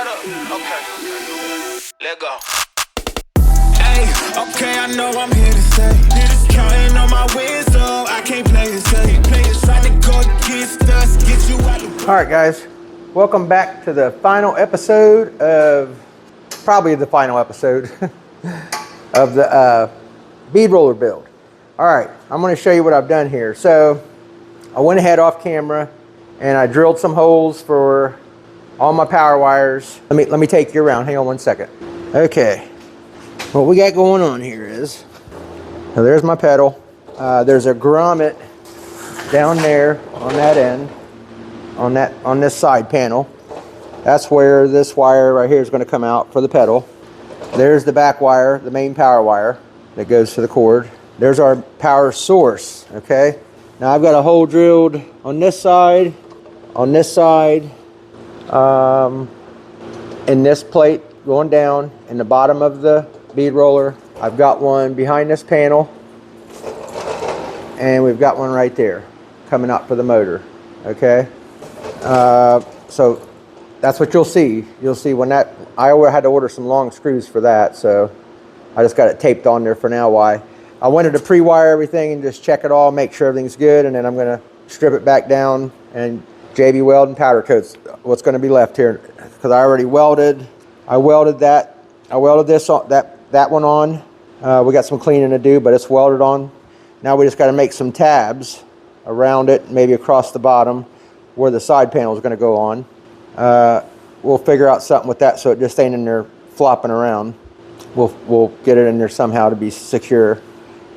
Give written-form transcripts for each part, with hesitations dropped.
Shut up. Okay. Let go. Hey, okay, I know I'm here to stay. Counting on my wins, so I can't play it safe. Trying to go against us, get you out of. All right, guys, welcome back to the final episode of, probably the final episode of the bead roller build. All right, I'm going to show you what I've done here. So I went ahead off camera and I drilled some holes for all my power wires. Let me take you around. Hang on one second. Okay, what we got going on here is, so there's my pedal. There's a grommet down there on that end, on this side panel. That's where this wire right here is going to come out for the pedal. There's the back wire, the main power wire that goes to the cord. There's our power source. Okay, now I've got a hole drilled on this side, in this plate going down in the bottom of the bead roller. I've got one behind this panel, and we've got one right there coming up for the motor. Okay, so that's what you'll see. You'll see when that, I had to order some long screws for that, so I just got it taped on there for now. Why? I wanted to pre-wire everything and just check it all, make sure everything's good, and then I'm going to strip it back down and JB weld and powder coats what's going to be left here, because I already welded. I welded that. I welded this on, that one on. We got some cleaning to do, but it's welded on. Now we just got to make some tabs around it, maybe across the bottom where the side panel is going to go on. We'll figure out something with that so it just ain't in there flopping around. We'll get it in there somehow to be secure.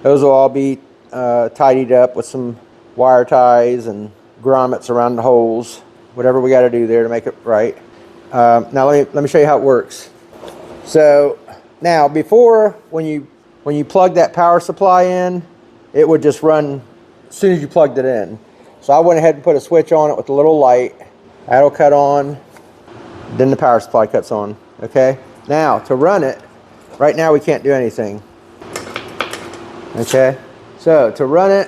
Those will all be tidied up with some wire ties and grommets around the holes, whatever we got to do there to make it right. Now let me show you how it works. So now, before, when you plug that power supply in, it would just run as soon as you plugged it in. So I went ahead and put a switch on it with a little light. That'll cut on, then the power supply cuts on. Okay, now to run it, right now we can't do anything. Okay, so to run it,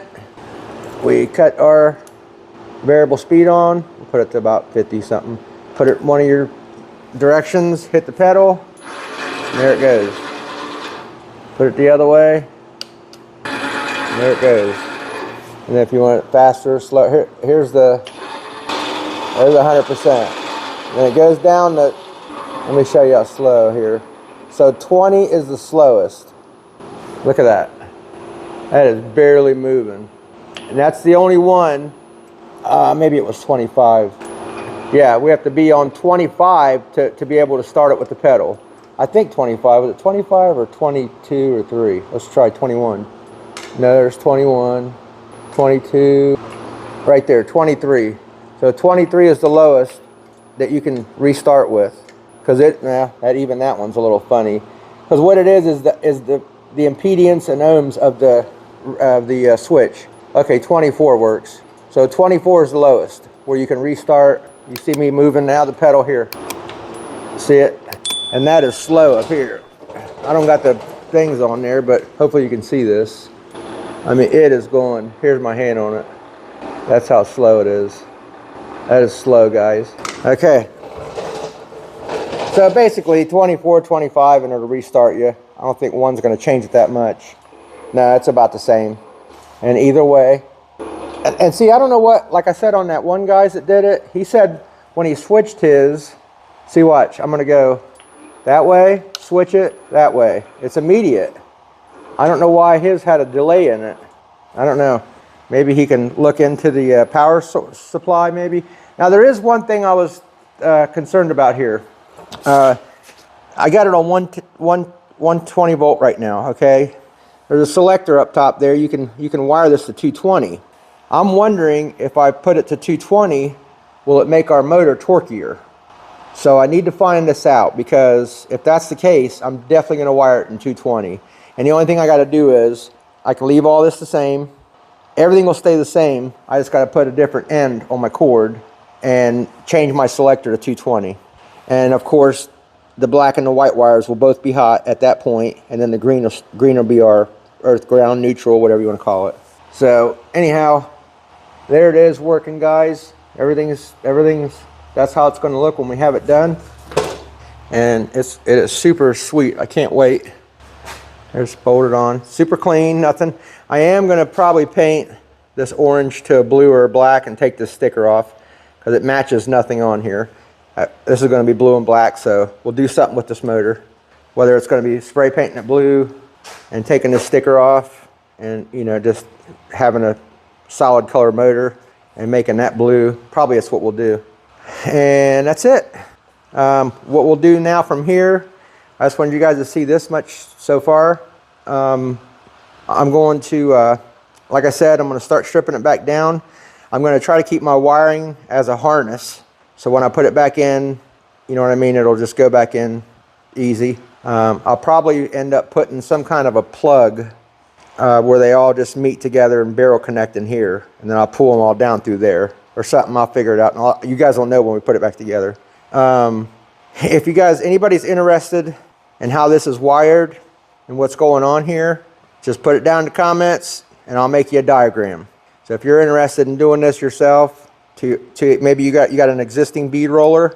we cut our variable speed on. We'll put it to about 50 something. Put it in one of your directions, hit the pedal, and there it goes. Put it the other way, and there it goes. And then if you want it faster or slow, there's 100%. Then it goes down to, let me show you how slow here. So 20 is the slowest. Look at that. That is barely moving. And that's the only one, maybe it was 25. Yeah, we have to be on 25 to be able to start it with the pedal. I think 25, was it 25 or 22 or 3? Let's try 21. No, there's 21, 22, right there, 23. So 23 is the lowest that you can restart with, because even that one's a little funny. Because what it is the impedance and ohms of the switch. Okay, 24 works. So 24 is the lowest, where you can restart. You see me moving now the pedal here. See it? And that is slow up here. I don't got the things on there, but hopefully you can see this. I mean, it is going. Here's my hand on it. That's how slow it is. That is slow, guys. Okay. So basically 24, 25, and it'll restart you. I don't think one's going to change it that much. No, it's about the same. And either way. And see, I don't know what, like I said on that one guys that did it, he said when he switched his, see, watch, I'm going to go that way, switch it that way. It's immediate. I don't know why his had a delay in it. I don't know. Maybe he can look into the power supply maybe. Now there is one thing I was concerned about here. I got it on 120 volt right now, okay? There's a selector up top there. You can wire this to 220. I'm wondering if I put it to 220, will it make our motor torqueier? So I need to find this out, because if that's the case, I'm definitely going to wire it in 220. And the only thing I got to do is, I can leave all this the same. Everything will stay the same. I just got to put a different end on my cord and change my selector to 220. And of course, the black and the white wires will both be hot at that point, and then the green will be our earth, ground, neutral, whatever you want to call it. So anyhow, there it is working, guys. Everything's that's how it's going to look when we have it done. and it is super sweet. I can't wait. There's bolted on, super clean, nothing. I am gonna probably paint this orange to a blue or a black and take this sticker off because it matches nothing on here. This is gonna be blue and black, so we'll do something with this motor. Whether it's gonna be spray painting it blue and taking this sticker off and, you know, just having a solid color motor and making that blue, probably that's what we'll do. And that's it. What we'll do now from here, I just wanted you guys to see this much so far. I'm going to, like I said, I'm going to start stripping it back down. I'm going to try to keep my wiring as a harness. So when I put it back in, you know what I mean, it'll just go back in easy. I'll probably end up putting some kind of a plug where they all just meet together and barrel connect in here. And then I'll pull them all down through there or something. I'll figure it out. And you guys will know when we put it back together. If you guys, anybody's interested in how this is wired and what's going on here, just put it down in the comments and I'll make you a diagram. So if you're interested in doing this yourself, maybe you got an existing bead roller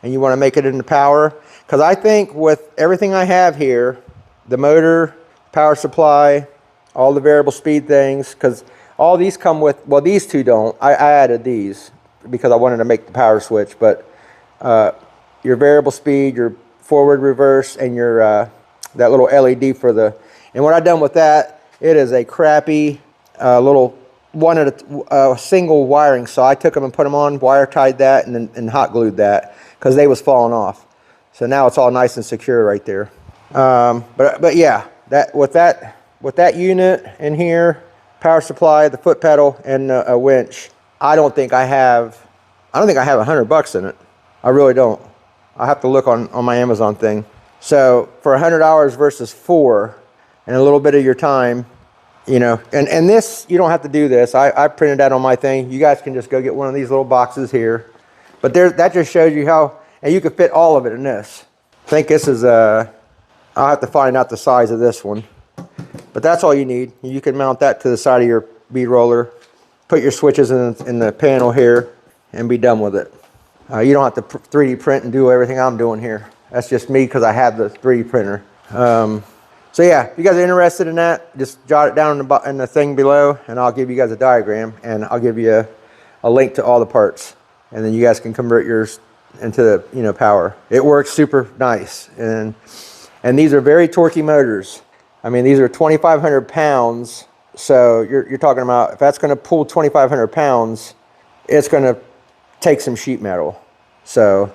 and you want to make it into power. Because I think with everything I have here, the motor, power supply, all the variable speed things, because all these come with, well, these two don't. I added these because I wanted to make the power switch, but your variable speed, your forward, reverse, and your that little LED for the, and what I've done with that, it is a crappy little one at a single wiring. So I took them and put them on, wire tied that, and hot glued that because they was falling off. So now it's all nice and secure right there. But yeah, with that unit in here, power supply, the foot pedal, and a winch, I don't think I have $100 in it. I really don't. I'll have to look on my Amazon thing. So for $100 versus $4 and a little bit of your time, you know, and this, you don't have to do this. I printed that on my thing. You guys can just go get one of these little boxes here. But that just shows you how, and you can fit all of it in this. I think this is, I'll have to find out the size of this one. But that's all you need. You can mount that to the side of your bead roller, put your switches in the panel here, and be done with it. You don't have to 3D print and do everything I'm doing here. That's just me because I have the 3D printer. So yeah, if you guys are interested in that, just jot it down in the thing below, and I'll give you guys a diagram, and I'll give you a link to all the parts, and then you guys can convert yours into the, you know, power. It works super nice, and these are very torquey motors. I mean, these are 2,500 pounds. So you're talking about, if that's going to pull 2,500 pounds, it's going to take some sheet metal. So,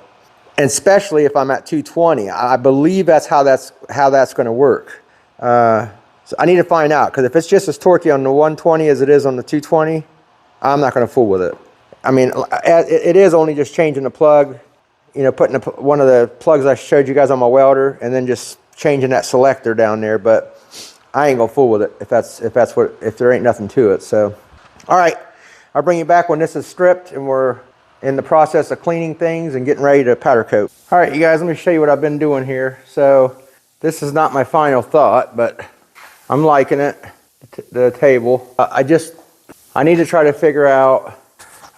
and especially if I'm at 220, I believe that's how that's going to work. So I need to find out, because if it's just as torquey on the 120 as it is on the 220, I'm not going to fool with it. I mean, it is only just changing the plug, you know, putting one of the plugs I showed you guys on my welder, and then just changing that selector down there. But I ain't gonna fool with it if there ain't nothing to it. So, all right, I'll bring you back when this is stripped and we're in the process of cleaning things and getting ready to powder coat. All right, you guys, let me show you what I've been doing here. So this is not my final thought, but I'm liking it, the table. I need to try to figure out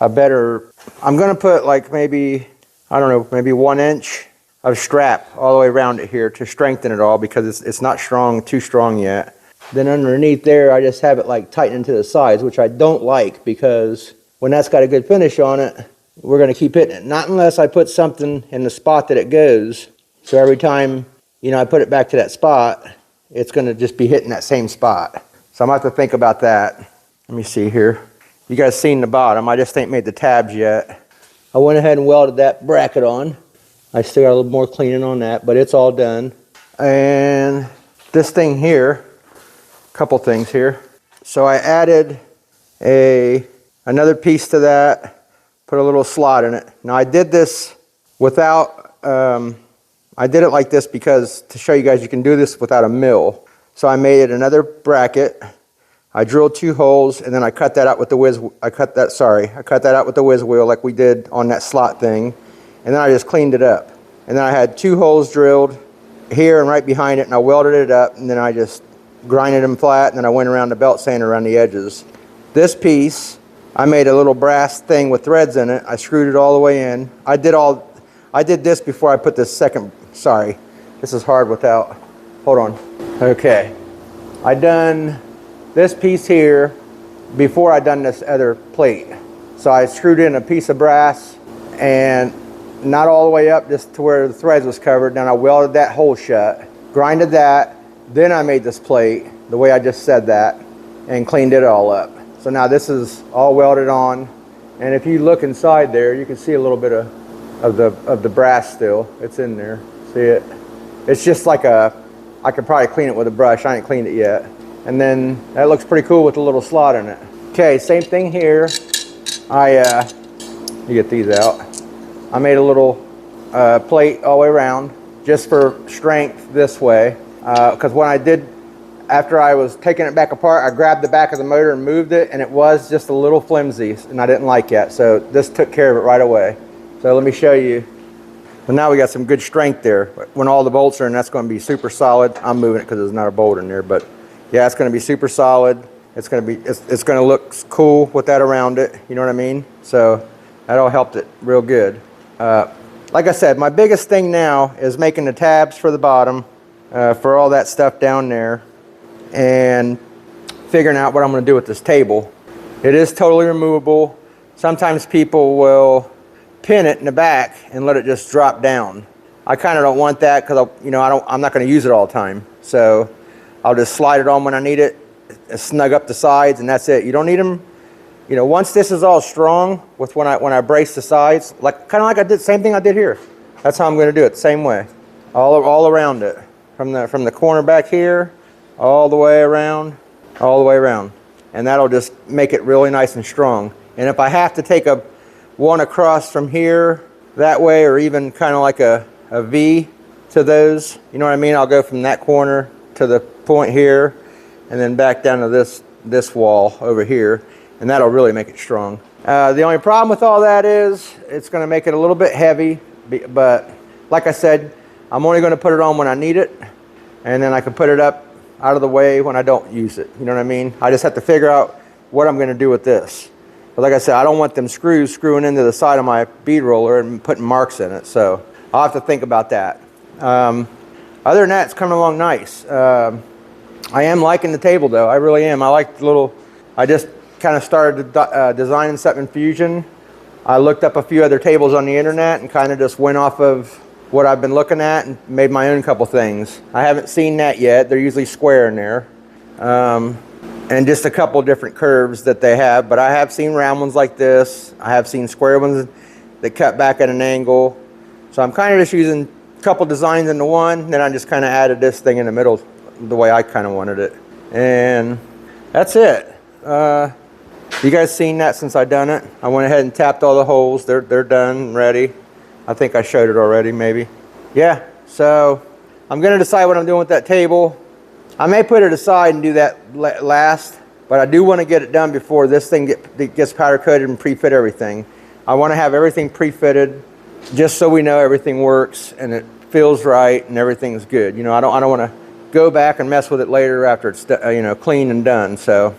a better, I'm gonna put like maybe, I don't know, maybe 1 inch of strap all the way around it here to strengthen it all, because it's not too strong yet. Then underneath there, I just have it like tightened to the sides, which I don't like, because when that's got a good finish on it, we're going to keep hitting it. Not unless I put something in the spot that it goes. So every time, you know, I put it back to that spot, it's going to just be hitting that same spot. So I'm going to have to think about that. Let me see here. You guys seen the bottom. I just ain't made the tabs yet. I went ahead and welded that bracket on. I still got a little more cleaning on that, but it's all done. And this thing here, a couple things here. So I added another piece to that, put a little slot in it. Now I did this without, I did it like this because to show you guys you can do this without a mill. So I made it another bracket. I drilled 2 holes, and then I cut that out with the I cut that out with the whiz wheel like we did on that slot thing. And then I just cleaned it up. And then I had 2 holes drilled here and right behind it, and I welded it up, and then I just grinded them flat, and then I went around the belt sander around the edges. This piece, I made a little brass thing with threads in it. I screwed it all the way in. I I did this before I put this second, sorry, this is hard without, hold on. Okay, I done this piece here before I done this other plate. So I screwed in a piece of brass and not all the way up just to where the threads was covered. Then I welded that hole shut, grinded that, then I made this plate the way I just said that and cleaned it all up. So now this is all welded on, and if you look inside there, you can see a little bit of the brass still. It's in there. See it? It's just like a, I could probably clean it with a brush. I ain't cleaned it yet. And then that looks pretty cool with the little slot in it. Okay, same thing here. You get these out. I made a little plate all the way around just for strength this way. Because when I did, after I was taking it back apart, I grabbed the back of the motor and moved it, and it was just a little flimsy, and I didn't like it. So this took care of it right away. So let me show you. So now we got some good strength there. When all the bolts are in, that's going to be super solid. I'm moving it because there's not a bolt in there, but yeah, it's going to be super solid. It's going to look cool with that around it. You know what I mean? So that all helped it real good. Like I said, my biggest thing now is making the tabs for the bottom, for all that stuff down there, and figuring out what I'm going to do with this table. It is totally removable. Sometimes people will pin it in the back and let it just drop down. I kind of don't want that because I'm not going to use it all the time. So I'll just slide it on when I need it, snug up the sides, and that's it. You don't need them. Once this is all strong, with when I brace the sides, kind of like I did, same thing I did here. That's how I'm going to do it, same way, all around it, from the corner back here, all the way around, and that'll just make it really nice and strong. And if I have to take one across from here that way, or even kind of like a V to those, you know what I mean? I'll go from that corner to the point here, and then back down to this wall over here, and that'll really make it strong. The only problem with all that is it's going to make it a little bit heavy, but like I said, I'm only going to put it on when I need it, and then I can put it up out of the way when I don't use it. You know what I mean? I just have to figure out what I'm going to do with this. But like I said, I don't want them screws screwing into the side of my bead roller and putting marks in it, so I'll have to think about that. Other than that, it's coming along nice. I am liking the table though. I really am. I like the little, I just kind of started designing something in Fusion. I looked up a few other tables on the internet and kind of just went off of what I've been looking at and made my own couple things. I haven't seen that yet. They're usually square in there. And just a couple different curves that they have, but I have seen round ones like this. I have seen square ones that cut back at an angle. So I'm kind of just using a couple designs into one, then I just kind of added this thing in the middle the way I kind of wanted it. And that's it. You guys seen that since I done it? I went ahead and tapped all the holes. They're done, ready. I think I showed it already, maybe. Yeah, so I'm gonna decide what I'm doing with that table. I may put it aside and do that last, but I do want to get it done before this thing gets powder coated and pre-fit everything. I want to have everything pre-fitted just so we know everything works and it feels right and everything's good. I don't want to go back and mess with it later after it's clean and done. So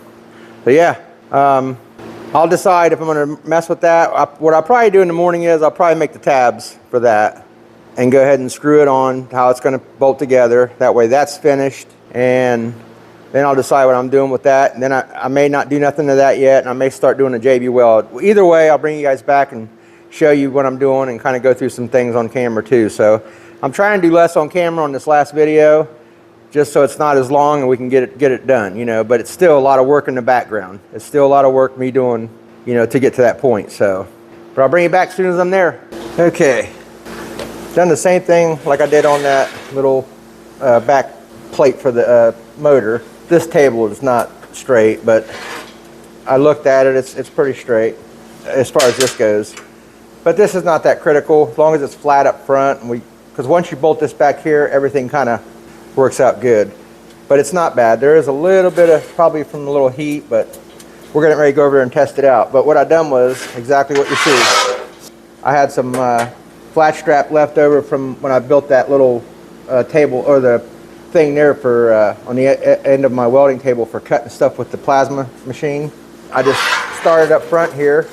yeah, I'll decide if I'm going to mess with that. What I'll probably do in the morning is I'll probably make the tabs for that and go ahead and screw it on how it's going to bolt together. That way that's finished. And then I'll decide what I'm doing with that. And then I may not do nothing to that yet, and I may start doing a JB weld. Either way, I'll bring you guys back and show you what I'm doing and kind of go through some things on camera too. So I'm trying to do less on camera on this last video, just so it's not as long and we can get it done, but it's still a lot of work in the background. It's still a lot of work me doing, to get to that point. So, but I'll bring you back as soon as I'm there. Okay, done the same thing like I did on that little back plate for the motor. This table is not straight, but I looked at it, it's pretty straight as far as this goes. But this is not that critical, as long as it's flat up front, and because once you bolt this back here, everything kind of works out good. But it's not bad. There is a little bit of, probably from a little heat, but we're getting ready to go over there and test it out. But what I done was exactly what you see. I had some flat strap left over from when I built that little table, or the thing there for on the end of my welding table for cutting stuff with the plasma machine. I just started up front here,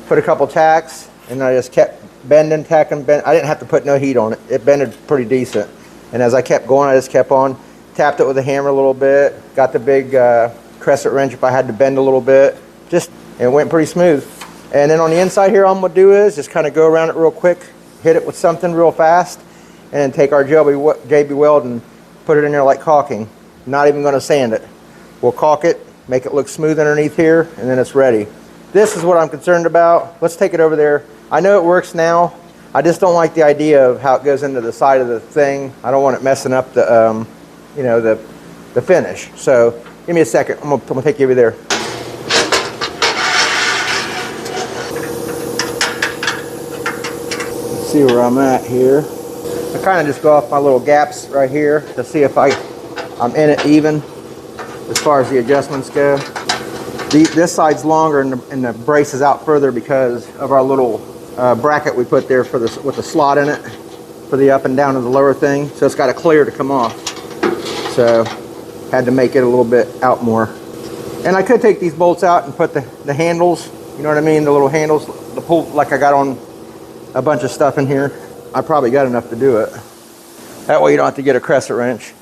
put a couple tacks, and I just kept bending, tacking, bend. I didn't have to put no heat on it. It bended pretty decent. And as I kept going, I just kept on, tapped it with a hammer a little bit, got the big crescent wrench if I had to bend a little bit. Just, and it went pretty smooth. And then on the inside here, all I'm gonna do is just kind of go around it real quick, hit it with something real fast, and then take our JB Weld and put it in there like caulking. Not even gonna sand it. We'll caulk it, make it look smooth underneath here, and then it's ready. This is what I'm concerned about. Let's take it over there. I know it works now. I just don't like the idea of how it goes into the side of the thing. I don't want it messing up the, you know, the finish. So give me a second. I'm gonna take you over there. Let's see where I'm at here. I kind of just go off my little gaps right here to see if I'm in it even as far as the adjustments go. This side's longer and the brace is out further because of our little bracket we put there for with the slot in it for the up and down of the lower thing. So it's got a clear to come off. So had to make it a little bit out more. And I could take these bolts out and put the handles, you know what I mean, the little handles, the pull, like I got on a bunch of stuff in here. I probably got enough to do it. That way you don't have to get a crescent wrench.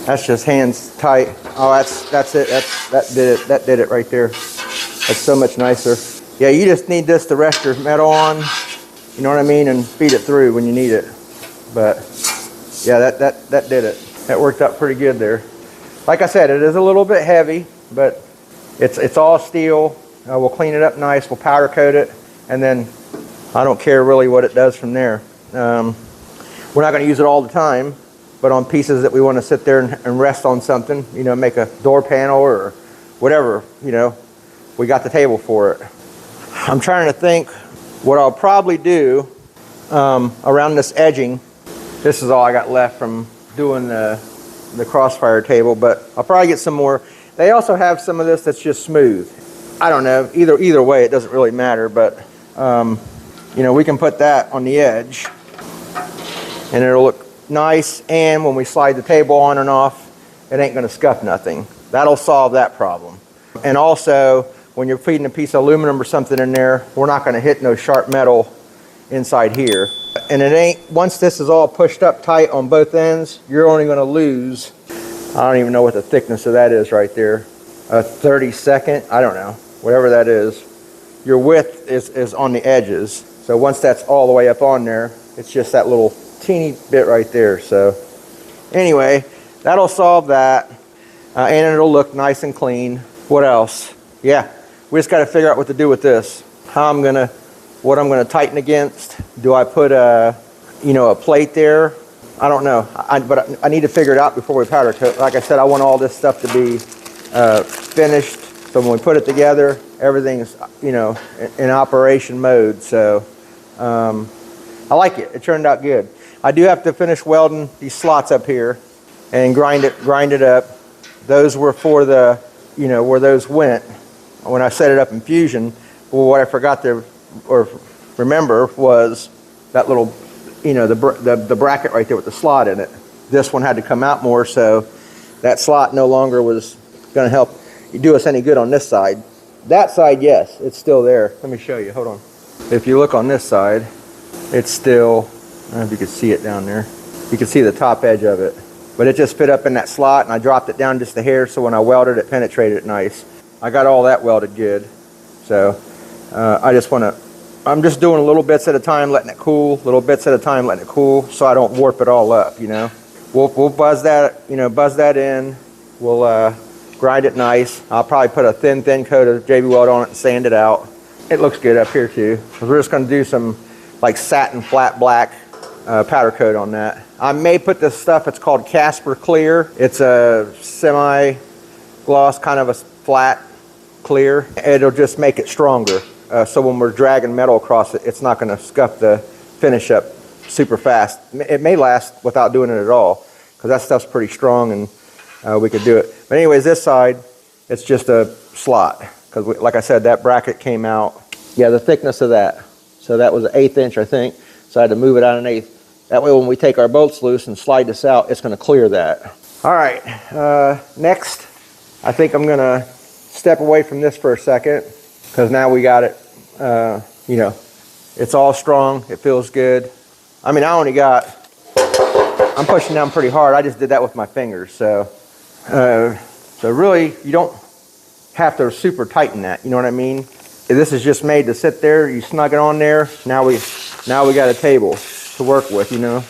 That's just hands tight. Oh, that's it. That did it right there. That's so much nicer. Yeah, you just need this to rest your metal on, you know what I mean, and feed it through when you need it. But yeah, that did it. That worked out pretty good there. Like I said, it is a little bit heavy, but it's all steel. We'll clean it up nice. We'll powder coat it, and then I don't care really what it does from there. We're not going to use it all the time, but on pieces that we want to sit there and rest on something, you know, make a door panel or whatever, you know, we got the table for it. I'm trying to think what I'll probably do around this edging. This is all I got left from doing the crossfire table, but I'll probably get some more. They also have some of this that's just smooth. I don't know, either way, it doesn't really matter, but you know, we can put that on the edge and it'll look nice, and when we slide the table on and off, it ain't gonna scuff nothing. That'll solve that problem. And also, when you're feeding a piece of aluminum or something in there, we're not gonna hit no sharp metal inside here. And it ain't, once this is all pushed up tight on both ends, you're only gonna lose, I don't even know what the thickness of that is right there, a 32nd, I don't know, whatever that is. Your width is on the edges. So once that's all the way up on there, it's just that little teeny bit right there. So anyway, that'll solve that, and it'll look nice and clean. What else? Yeah, we just got to figure out what to do with this. What I'm gonna tighten against. Do I put a plate there? I don't know. But I need to figure it out before we powder coat. Like I said, I want all this stuff to be finished. So when we put it together, everything's, you know, in operation mode. So I like it. It turned out good. I do have to finish welding these slots up here and grind it up. Those were for the, you know, where those went when I set it up in Fusion. Well, what I forgot to remember was that little, you know, the bracket right there with the slot in it. This one had to come out more, so that slot no longer was going to help do us any good on this side. That side, yes, it's still there. Let me show you. Hold on. If you look on this side, it's still, I don't know if you can see it down there. You can see the top edge of it. But it just fit up in that slot, and I dropped it down just a hair, so when I welded it, penetrated it nice. I got all that welded good. So I'm just doing little bits at a time, letting it cool, little bits at a time, letting it cool, so I don't warp it all up, you know. We'll buzz that in. We'll grind it nice. I'll probably put a thin coat of JB Weld on it and sand it out. It looks good up here too. We're just going to do some like satin flat black powder coat on that. I may put this stuff, it's called Casper Clear. It's a semi-gloss, kind of a flat clear. It'll just make it stronger. So when we're dragging metal across it, it's not going to scuff the finish up super fast. It may last without doing it at all, because that stuff's pretty strong and we could do it. But anyways, this side, it's just a slot. Because like I said, that bracket came out. Yeah, the thickness of that. So that was an 1/8 inch, I think. So I had to move it out an 1/8. That way when we take our bolts loose and slide this out, it's going to clear that. All right, next, I think I'm going to step away from this for a second, because now we got it, you know, It's all strong. It feels good. I mean, I'm pushing down pretty hard. I just did that with my fingers. So really, you don't have to super tighten that. You know what I mean? This is just made to sit there. You snug it on there. Now we got a table to work with, you know,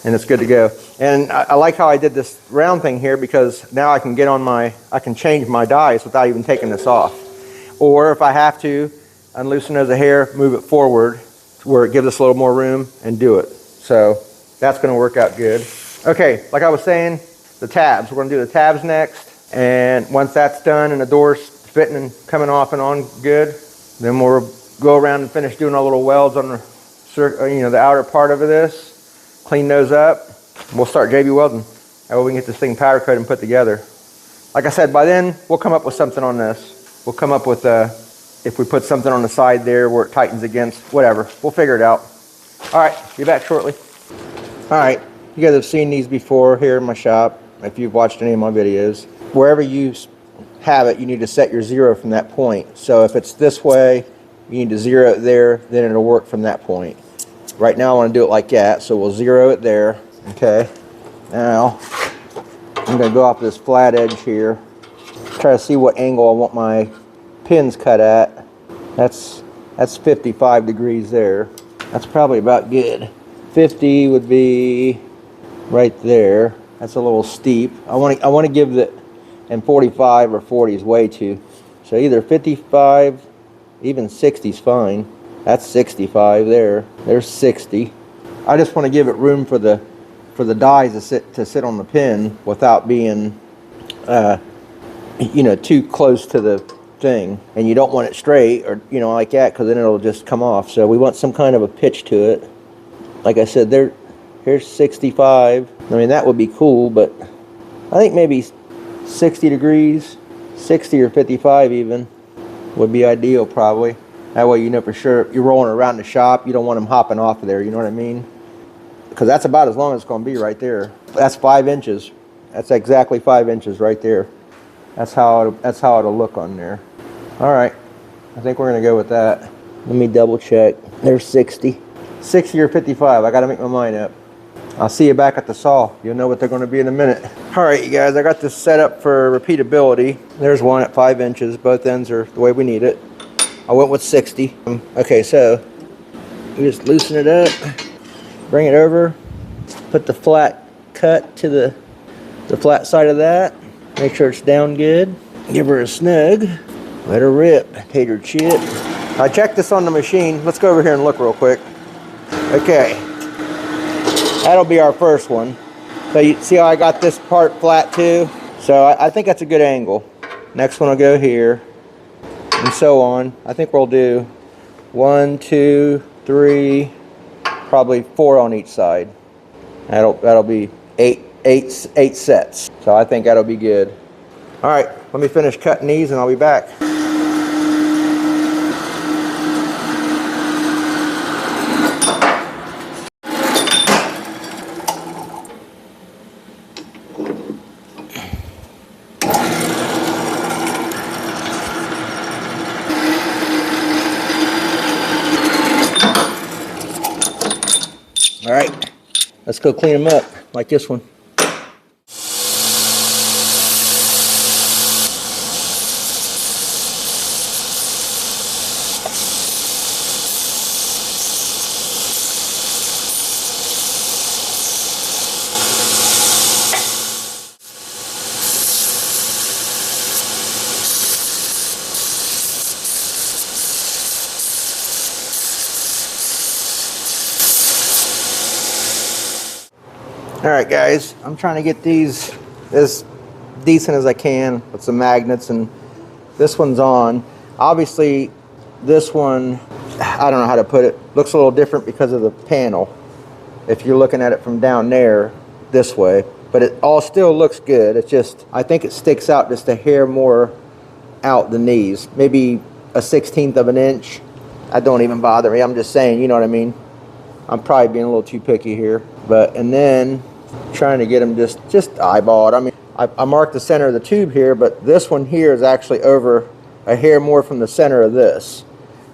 and it's good to go. And I like how I did this round thing here, because now I can change my dies without even taking this off. Or if I have to, unloosen those a hair, move it forward to where it gives us a little more room and do it. So that's going to work out good. Okay, like I was saying, the tabs. We're going to do the tabs next. And once that's done and the door's fitting and coming off and on good, then we'll go around and finish doing our little welds on the outer part of this. Clean those up. We'll start JB welding. That way we can get this thing powder coated and put together. Like I said, by then we'll come up with something on this. We'll come up with if we put something on the side there where it tightens against, whatever. We'll figure it out. All right, be back shortly. All right, you guys have seen these before here in my shop. If you've watched any of my videos, wherever you have it, you need to set your zero from that point. So if it's this way, you need to zero it there, then it'll work from that point. Right now I want to do it like that, so we'll zero it there. Okay, now I'm going to go off this flat edge here, try to see what angle I want my pins cut at. That's 55 degrees there. That's probably about good. 50 would be right there. That's a little steep. I want to give the, and 45 or 40 is way too. So either 55, even 60 is fine. That's 65 there. There's 60. I just want to give it room for the dies to sit on the pin without being too close to the thing. And you don't want it straight or like that, because then it'll just come off. So we want some kind of a pitch to it. Like I said, here's 65. I mean, that would be cool, but I think maybe 60 degrees, 60 or 55 even would be ideal probably. That way you know for sure you're rolling around the shop, you don't want them hopping off of there, you know what I mean? Because that's about as long as it's going to be right there. That's 5 inches. That's exactly 5 inches right there. That's how it'll look on there. All right, I think we're going to go with that. Let me double check. There's 60. 60 or 55. I got to make my mind up. I'll see you back at the saw. You'll know what they're going to be in a minute. All right, you guys, I got this set up for repeatability. There's one at 5 inches. Both ends are the way we need it. I went with 60. Okay, so you just loosen it up, bring it over, put the flat cut to the flat side of that. Make sure it's down good. Give her a snug. Let her rip. Hate her chip. I checked this on the machine. Let's go over here and look real quick. Okay. That'll be our first one. So you see how I got this part flat too? So I think that's a good angle. Next one will go here. And so on. I think we'll do 1, 2, 3, probably 4 on each side. That'll be eight sets. So I think that'll be good. All right, let me finish cutting these and I'll be back. All right, let's go clean them up like this one. All right, guys, I'm trying to get these as decent as I can with some magnets, and this one's on. Obviously, this one, I don't know how to put it, looks a little different because of the panel. If you're looking at it from down there, this way, but it all still looks good. It's just, I think it sticks out just a hair more out than these. Maybe a 1/16 of an inch. That don't even bother me. I'm just saying, you know what I mean? I'm probably being a little too picky here, and then trying to get them just eyeballed. I mean, I marked the center of the tube here, but this one here is actually over a hair more from the center of this.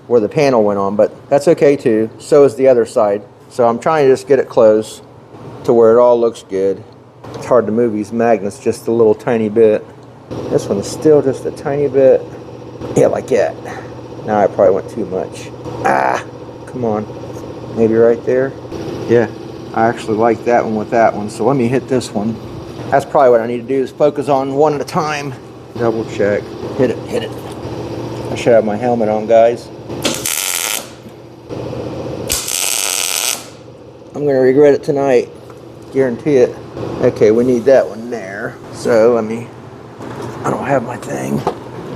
where the panel went on, but that's okay too. So is the other side. So I'm trying to just get it close to where it all looks good. It's hard to move these magnets just a little tiny bit. This one's still just a tiny bit. Yeah, like that. Now I probably went too much. Ah, come on. Maybe right there. Yeah, I actually like that one with that one. So let me hit this one. That's probably what I need to do, is focus on one at a time. Double check. Hit it, hit it. I should have my helmet on, guys. I'm gonna regret it tonight. Guarantee it. Okay, we need that one there. So let me, I don't have my thing.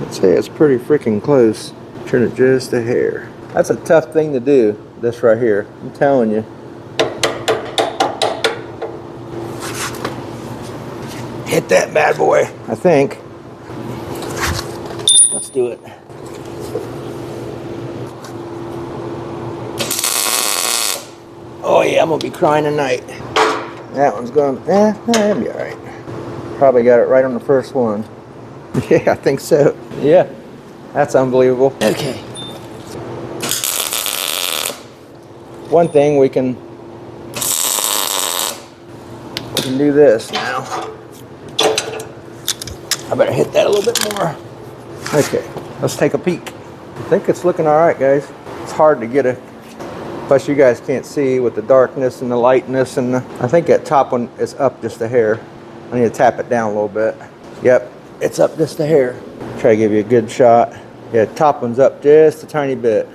Let's say it's pretty freaking close. Turn it just a hair. That's a tough thing to do, this right here. I'm telling you. Hit that bad boy, I think. Let's do it. Oh yeah, I'm gonna be crying tonight. That one's going, that'll be all right. Probably got it right on the first one. Yeah, I think so. Yeah, that's unbelievable. Okay. One thing we can do this now. I better hit that a little bit more. Okay, let's take a peek. I think it's looking all right, guys. It's hard to get a, plus you guys can't see with the darkness and the lightness, and I think that top one is up just a hair. I need to tap it down a little bit. Yep, it's up just a hair. Try to give you a good shot. Yeah, top one's up just a tiny bit.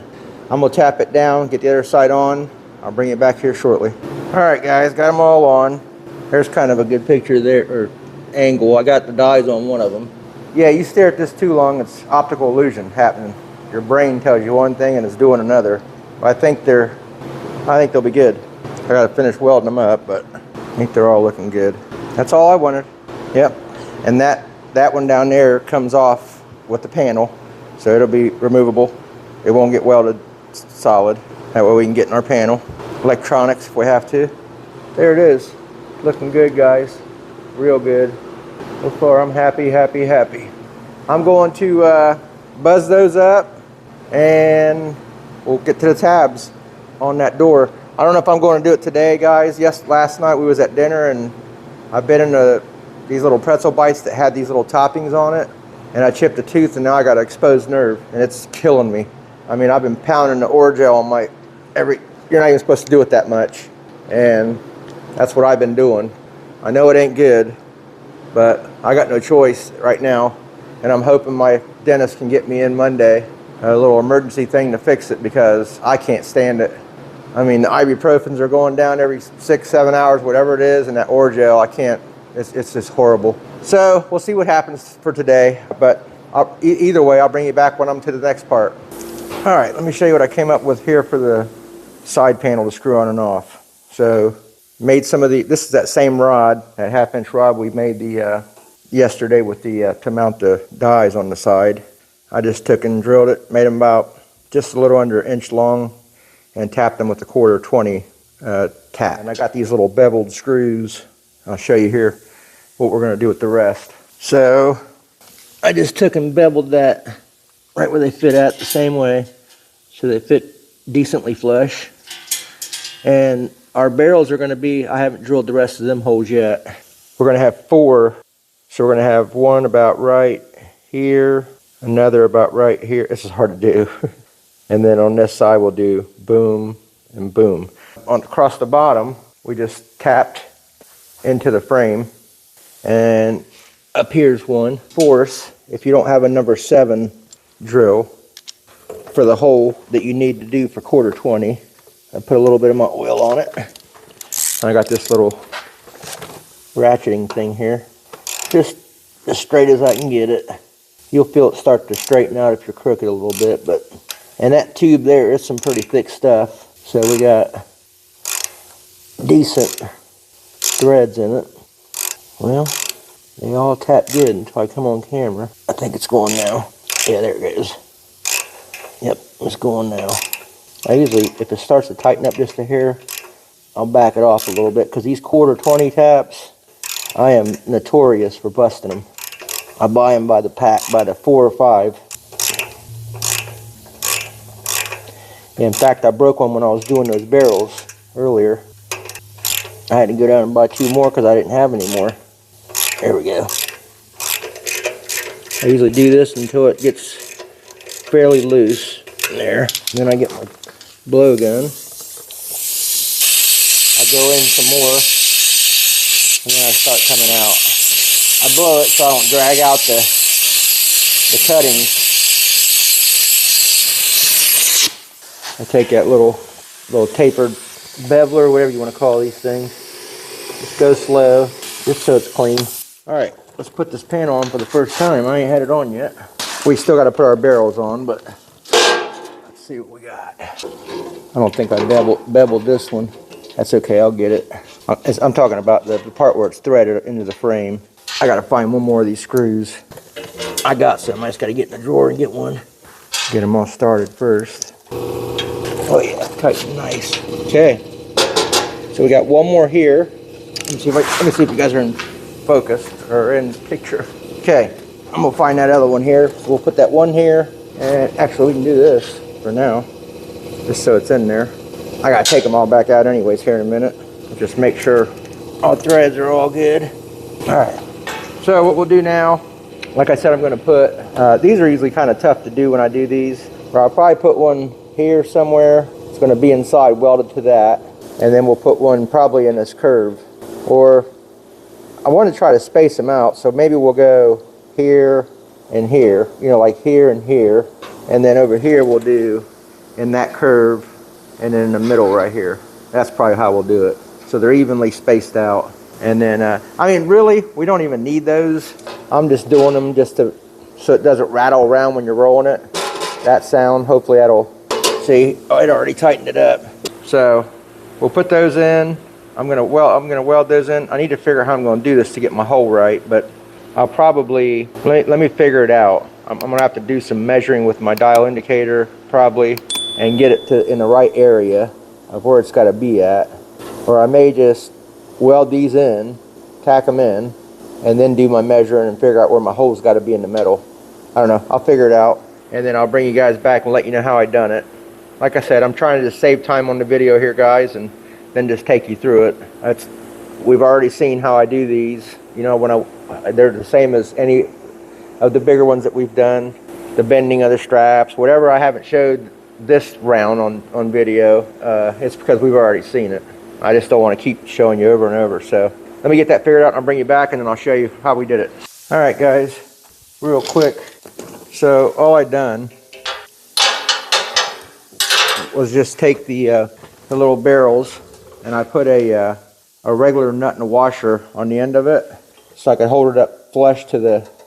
I'm gonna tap it down, get the other side on. I'll bring it back here shortly. All right, guys, got them all on. There's kind of a good picture there, or angle. I got the dies on one of them. Yeah, you stare at this too long, it's optical illusion happening. Your brain tells you one thing and it's doing another. But I think they'll be good. I gotta finish welding them up, but I think they're all looking good. That's all I wanted. Yep. And that one down there comes off with the panel, so it'll be removable. It won't get welded solid. That way we can get in our panel. Electronics if we have to. There it is. Looking good, guys. Real good. So far I'm happy, happy, happy. I'm going to buzz those up and we'll get to the tabs on that door. I don't know if I'm going to do it today, guys. Yes, last night we was at dinner and I bit into these little pretzel bites that had these little toppings on it, and I chipped a tooth and now I got an exposed nerve and it's killing me. I mean, I've been pounding the Orgel on my you're not even supposed to do it that much, and that's what I've been doing. I know it ain't good, but I got no choice right now, and I'm hoping my dentist can get me in Monday, a little emergency thing to fix it, because I can't stand it. I mean, the ibuprofens are going down every 6-7 hours, whatever it is, and that Orgel, I can't, it's just horrible. So we'll see what happens for today, but either way, I'll bring you back when I'm to the next part. All right, let me show you what I came up with here for the side panel to screw on and off. So made some of this is that same rod, that 1/2-inch rod we made the yesterday with the to mount the dies on the side. I just took and drilled it, made them about just a little under 1 inch long, and tapped them with the 1/4 20 tap. And I got these little beveled screws. I'll show you here what we're going to do with the rest. So I just took and beveled that right where they fit at, the same way, so they fit decently flush. And our barrels are going to be, I haven't drilled the rest of them holes yet. We're going to have 4. So we're going to have one about right here, another about right here. This is hard to do. And then on this side we'll do boom and boom. Across the bottom we just tapped into the frame, and up here's one. Force, if you don't have a number 7 drill for the hole that you need to do for 1/4 20, I put a little bit of my oil on it. I got this little ratcheting thing here, just as straight as I can get it. You'll feel it start to straighten out if you're crooked a little bit, but, and that tube there is some pretty thick stuff, so we got decent threads in it. Well, they all tap good until I come on camera. I think it's going now. Yeah, there it goes. Yep, it's going now. I usually, if it starts to tighten up just a hair, I'll back it off a little bit, because these 1/4 20 taps, I am notorious for busting them. I buy them by the pack, by the 4 or 5. In fact, I broke one when I was doing those barrels earlier. I had to go down and buy 2 more because I didn't have any more. There we go. I usually do this until it gets fairly loose. There. Then I get my blow gun. I go in some more, and then I start coming out. I blow it so I don't drag out the cuttings. I take that little tapered beveler, whatever you want to call these things. Just go slow, just so it's clean. All right, let's put this pan on for the first time. I ain't had it on yet. We still got to put our barrels on, but let's see what we got. I don't think I beveled this one. That's okay, I'll get it. I'm talking about the part where it's threaded into the frame. I got to find one more of these screws. I got some. I just got to get in the drawer and get one. Get them all started first. Oh yeah, tight and nice. Okay, so we got one more here. Let me see if you guys are in focus or in picture. Okay, I'm gonna find that other one here. So we'll put that one here, and actually we can do this for now, just so it's in there. I gotta take them all back out anyways here in a minute. Just make sure all threads are all good. All right. So what we'll do now, like I said, I'm gonna put. These are usually kind of tough to do when I do these. But I'll probably put one here somewhere. It's going to be inside welded to that, and then we'll put one probably in this curve, or I want to try to space them out, so maybe we'll go here and here, you know, like here and here, and then over here we'll do in that curve, and then in the middle right here. That's probably how we'll do it, so they're evenly spaced out. And then I mean, really, we don't even need those. I'm just doing them just to so it doesn't rattle around when you're rolling it. That sound, hopefully that'll. See, oh, it already tightened it up. So we'll put those in. I'm gonna weld those in. I need to figure out how I'm gonna do this to get my hole right, but I'll probably let me figure it out. I'm gonna have to do some measuring with my dial indicator probably and get it in the right area of where it's got to be at. Or I may just weld these in, tack them in, and then do my measuring and figure out where my hole's got to be in the middle. I don't know. I'll figure it out, and then I'll bring you guys back and let you know how I done it. Like I said, I'm trying to just save time on the video here, guys, and then just take you through it. We've already seen how I do these. You know, they're the same as any of the bigger ones that we've done. The bending of the straps, whatever I haven't showed this round on video, it's because we've already seen it. I just don't want to keep showing you over and over. So let me get that figured out, and I'll bring you back, and then I'll show you how we did it. All right, guys, real quick. So all I done was just take the little barrels, and I put a regular nut and a washer on the end of it, so I could hold it up flush to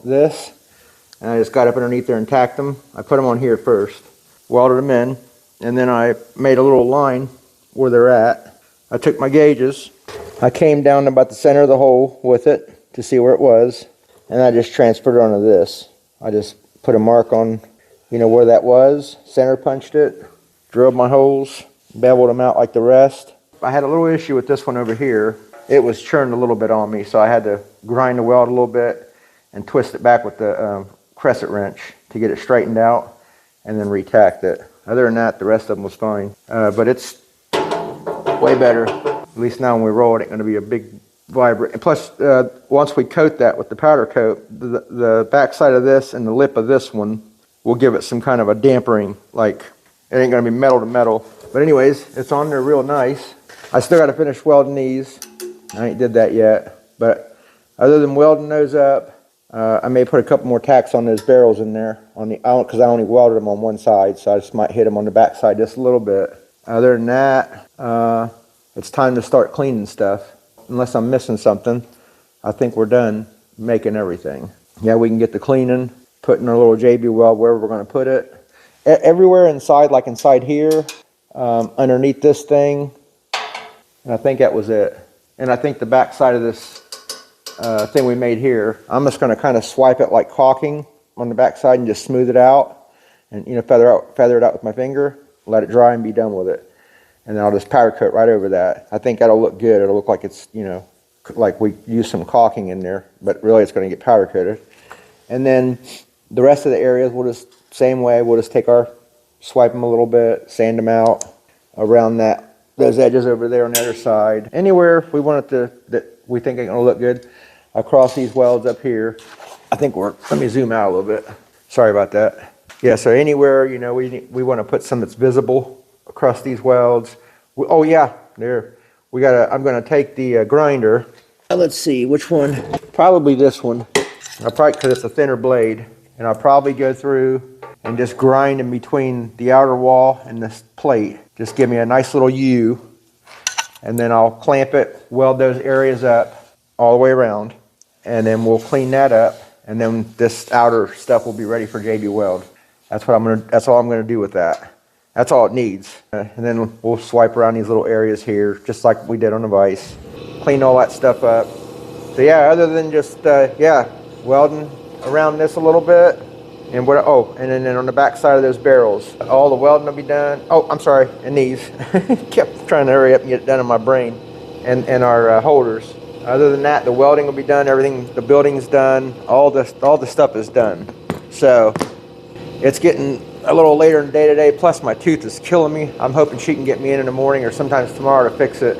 this. And I just got up underneath there and tacked them. I put them on here first, welded them in, and then I made a little line where they're at. I took my gauges. I came down about the center of the hole with it to see where it was, and I just transferred it onto this. I just put a mark on, you know, where that was, center punched it, drilled my holes, beveled them out like the rest. I had a little issue with this one over here. It was churned a little bit on me, so I had to grind the weld a little bit and twist it back with the crescent wrench to get it straightened out, and then retacked it. Other than that, the rest of them was fine. But it's way better. At least now when we roll it, it's going to be a big vibrate. And plus, once we coat that with the powder coat, the back side of this and the lip of this one will give it some kind of a dampering, like it ain't going to be metal to metal. But anyways, it's on there real nice. I still got to finish welding these. I ain't did that yet. But other than welding those up, I may put a couple more tacks on those barrels in there because I only welded them on one side, so I just might hit them on the back side just a little bit. Other than that, it's time to start cleaning stuff. Unless I'm missing something, I think we're done making everything. Yeah, we can get the cleaning, putting our little JB weld wherever we're going to put it. Everywhere inside, like inside here, underneath this thing, and I think that was it. And I think the back side of this thing we made here, I'm just going to kind of swipe it like caulking on the back side and just smooth it out, and you know, feather it out with my finger, let it dry and be done with it. And then I'll just powder coat right over that. I think that'll look good. It'll look like it's, you know, like we used some caulking in there, but really it's going to get powder coated. And then the rest of the areas, we'll just, same way, we'll just take our swipe them a little bit, sand them out around those edges over there on the other side. Anywhere we want it to, that we think it's gonna look good. Across these welds up here, I think let me zoom out a little bit. Sorry about that. Yeah, so anywhere, you know, we want to put some that's visible across these welds. Oh yeah, there. I'm gonna take the grinder. Let's see, which one? Probably this one. Because it's a thinner blade. And I'll probably go through and just grind in between the outer wall and this plate. Just give me a nice little U. And then I'll clamp it, weld those areas up all the way around. And then we'll clean that up. And then this outer stuff will be ready for JB Weld. That's all I'm gonna do with that. That's all it needs. And then we'll swipe around these little areas here, just like we did on the vise. Clean all that stuff up. So yeah, other than just, welding around this a little bit. And and then on the back side of those barrels, all the welding will be done. Oh, I'm sorry, and these. Kept trying to hurry up and get it done in my brain. And our holders. Other than that, the welding will be done, everything, the building's done, all the stuff is done. So it's getting a little later in the day today, plus my tooth is killing me. I'm hoping she can get me in the morning or sometimes tomorrow to fix it.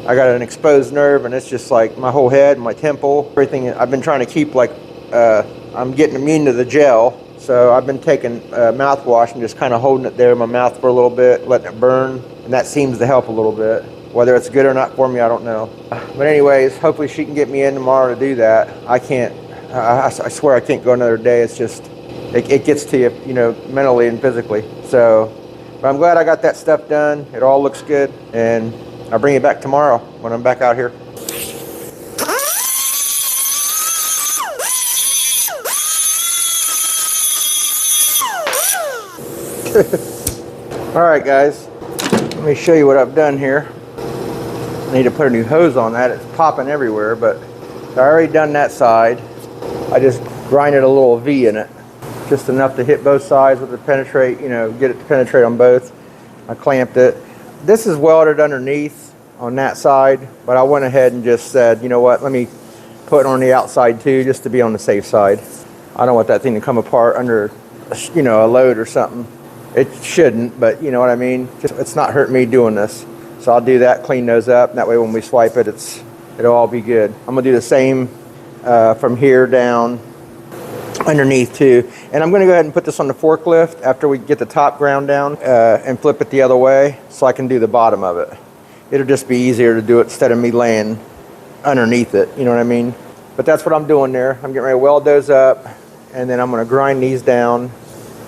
I got an exposed nerve and it's just like my whole head, my temple, everything. I've been trying to keep I'm getting immune to the gel. So I've been taking mouthwash and just kind of holding it there in my mouth for a little bit, letting it burn. And that seems to help a little bit. Whether it's good or not for me, I don't know. But anyways, hopefully she can get me in tomorrow to do that. I can't, I swear I can't go another day. It's just, it gets to you, you know, mentally and physically. So, but I'm glad I got that stuff done. It all looks good. And I'll bring it back tomorrow when I'm back out here. All right, guys, let me show you what I've done here. I need to put a new hose on that. It's popping everywhere, but I already done that side. I just grinded a little V in it, just enough to hit both sides with it penetrate, you know, get it to penetrate on both. I clamped it. This is welded underneath on that side, but I went ahead and just said, you know what, let me put it on the outside too, just to be on the safe side. I don't want that thing to come apart under, you know, a load or something. It shouldn't, but you know what I mean? It's not hurting me doing this. So I'll do that, clean those up, and that way when we swipe it, it'll all be good. I'm gonna do the same from here down underneath too. And I'm gonna go ahead and put this on the forklift after we get the top ground down and flip it the other way so I can do the bottom of it. It'll just be easier to do it instead of me laying underneath it, you know what I mean? But that's what I'm doing there. I'm getting ready to weld those up, and then I'm gonna grind these down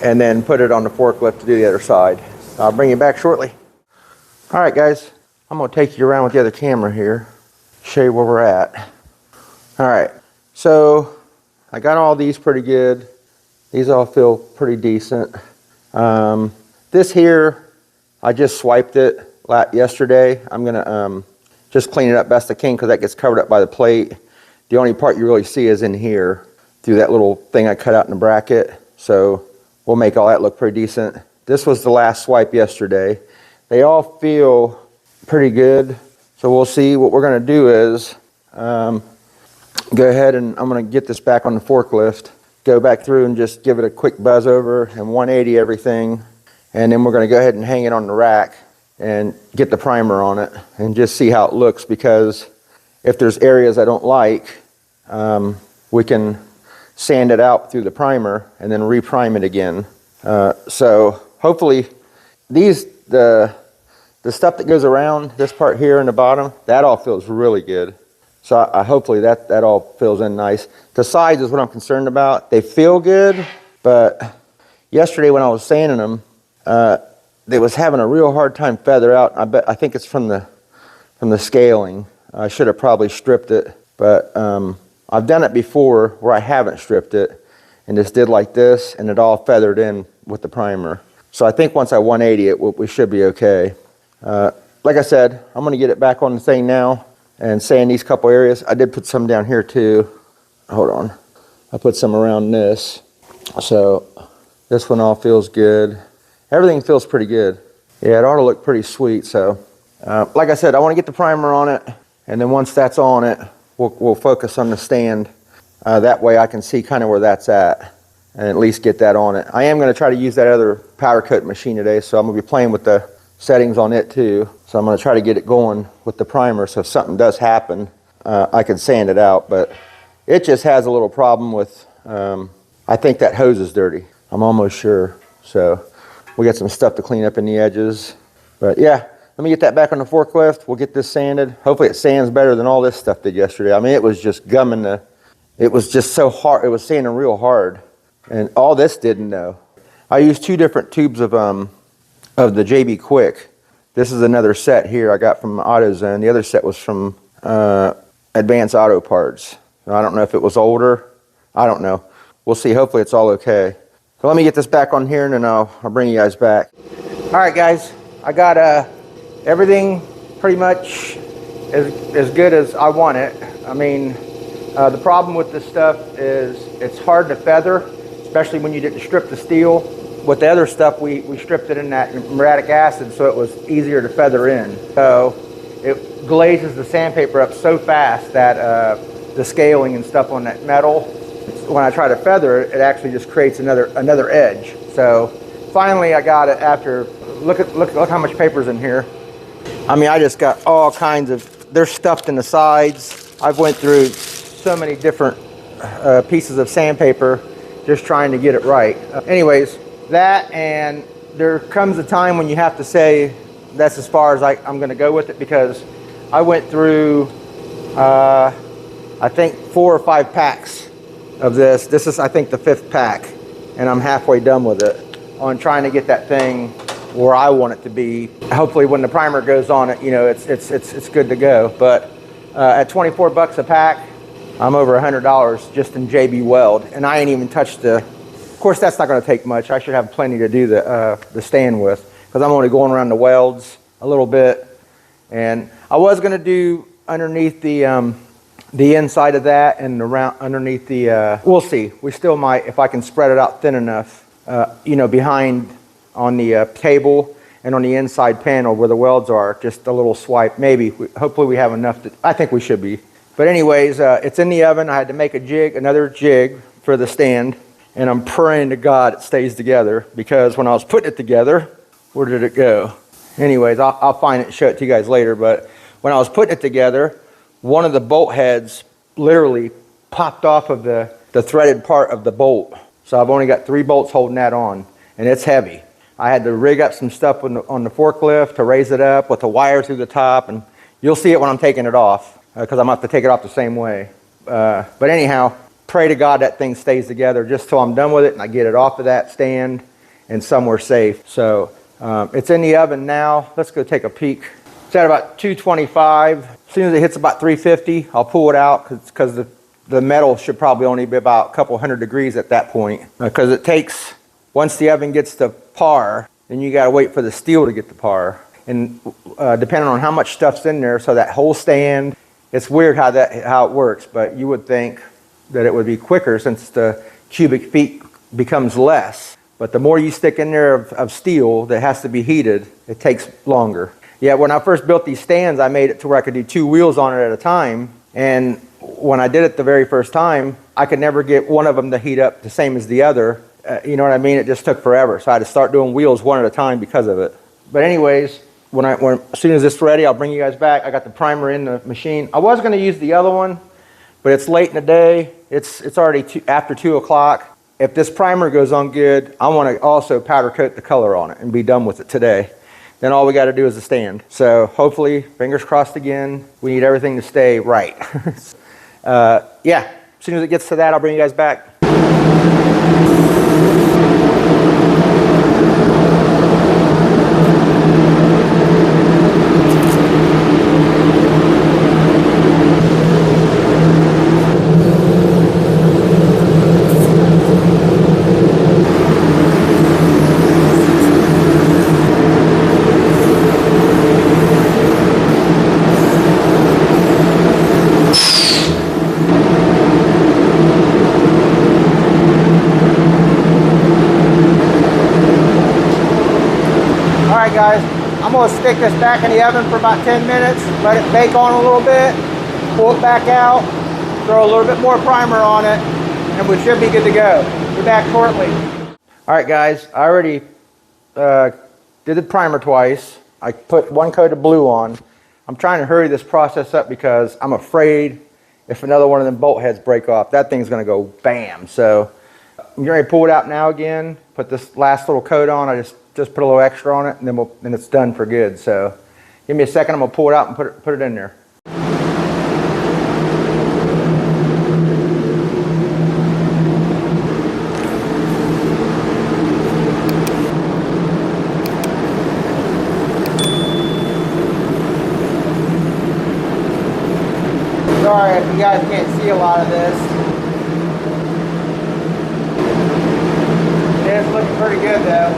and then put it on the forklift to do the other side. I'll bring you back shortly. All right, guys, I'm gonna take you around with the other camera here, show you where we're at. All right, so I got all these pretty good. These all feel pretty decent. This here, I just swiped it yesterday. I'm gonna just clean it up best I can because that gets covered up by the plate. The only part you really see is in here through that little thing I cut out in the bracket. So we'll make all that look pretty decent. This was the last swipe yesterday. They all feel pretty good. So we'll see. What we're gonna do is go ahead and I'm gonna get this back on the forklift, go back through and just give it a quick buzz over and 180 everything. And then we're gonna go ahead and hang it on the rack and get the primer on it and just see how it looks, because if there's areas I don't like, we can sand it out through the primer and then reprime it again. So hopefully the stuff that goes around this part here in the bottom, that all feels really good. So hopefully that all fills in nice. The sides is what I'm concerned about. They feel good, but yesterday when I was sanding them, they was having a real hard time feather out. I think it's from the scaling. I should have probably stripped it, but I've done it before where I haven't stripped it and just did like this and it all feathered in with the primer. So I think once I 180 it, we should be okay. Like I said, I'm gonna get it back on the thing now and sand these couple areas. I did put some down here too. Hold on. I put some around this. So this one all feels good. Everything feels pretty good. Yeah, it ought to look pretty sweet. So like I said, I want to get the primer on it, and then once that's on it, we'll focus on the stand. That way I can see kind of where that's at. and at least get that on it. I am going to try to use that other powder coat machine today, so I'm going to be playing with the settings on it too. So I'm going to try to get it going with the primer, so if something does happen, I can sand it out. But it just has a little problem with, I think that hose is dirty. I'm almost sure. So we got some stuff to clean up in the edges. But yeah, let me get that back on the forklift. We'll get this sanded. Hopefully it sands better than all this stuff did yesterday. I mean, it was just gumming the, it was just so hard. It was sanding real hard. And all this didn't know. I used 2 different tubes of the JB Quick. This is another set here I got from AutoZone. The other set was from Advanced Auto Parts. I don't know if it was older. I don't know. We'll see. Hopefully it's all okay. So let me get this back on here and then I'll bring you guys back. All right, guys. I got everything pretty much as good as I want it. I mean, the problem with this stuff is it's hard to feather, especially when you didn't strip the steel. With the other stuff, we stripped it in that muriatic acid, so it was easier to feather in. So it glazes the sandpaper up so fast that the scaling and stuff on that metal, when I try to feather it, it actually just creates another edge. So finally, I got it after. Look how much paper's in here. I mean, I just got all kinds of. They're stuffed in the sides. I've went through so many different pieces of sandpaper just trying to get it right. Anyways, that, and there comes a time when you have to say that's as far as I'm going to go with it, because I went through I think 4 or 5 packs of this. This is, I think, the 5th pack, and I'm halfway done with it on trying to get that thing where I want it to be. Hopefully when the primer goes on it, you know, it's good to go. But at 24 bucks a pack, I'm over $100 just in JB Weld, and I ain't even touched the. Of course, that's not going to take much. I should have plenty to do the stand with, because I'm only going around the welds a little bit. And I was going to do underneath the inside of that and around underneath the. We'll see. We still might, if I can spread it out thin enough. You know, behind on the table and on the inside panel where the welds are, just a little swipe. Maybe. Hopefully, we have enough. I think we should be. But anyways, it's in the oven. I had to make another jig for the stand, and I'm praying to God it stays together, because when I was putting it together, where did it go? Anyways, I'll find it and show it to you guys later. But when I was putting it together, one of the bolt heads literally popped off of the threaded part of the bolt. So I've only got 3 bolts holding that on, and it's heavy. I had to rig up some stuff on the forklift to raise it up with a wire through the top, and you'll see it when I'm taking it off. Because I'm going to have to take it off the same way. But anyhow, pray to God that thing stays together just till I'm done with it and I get it off of that stand and somewhere safe. So it's in the oven now. Let's go take a peek. It's at about 225. As soon as it hits about 350, I'll pull it out, because the metal should probably only be about a couple hundred degrees at that point. Because it takes, once the oven gets to par, then you got to wait for the steel to get to par. And depending on how much stuff's in there, so that whole stand. It's weird how it works, but you would think that it would be quicker since the cubic feet becomes less. But the more you stick in there of steel that has to be heated, it takes longer. Yeah, when I first built these stands, I made it to where I could do 2 wheels on it at a time. And when I did it the very first time, I could never get one of them to heat up the same as the other. You know what I mean? It just took forever. So I had to start doing wheels one at a time because of it. But anyways, as soon as it's ready, I'll bring you guys back. I got the primer in the machine. I was going to use the other one, but it's late in the day. It's already after 2 o'clock. If this primer goes on good, I want to also powder coat the color on it and be done with it today. Then all we got to do is the stand. So hopefully, fingers crossed again, we need everything to stay right. Yeah, as soon as it gets to that, I'll bring you guys back. Guys, I'm going to stick this back in the oven for about 10 minutes, let it bake on a little bit, pull it back out, throw a little bit more primer on it, and we should be good to go. Be back shortly. All right, guys, I already did the primer twice. I put one coat of blue on. I'm trying to hurry this process up because I'm afraid if another one of them bolt heads break off, that thing's gonna go bam. So I'm ready to pull it out now again, put this last little coat on. I just put a little extra on it, and then it's done for good. So give me a second, I'm gonna pull it out and put it in there. Sorry if you guys can't see a lot of this. It is looking pretty good though.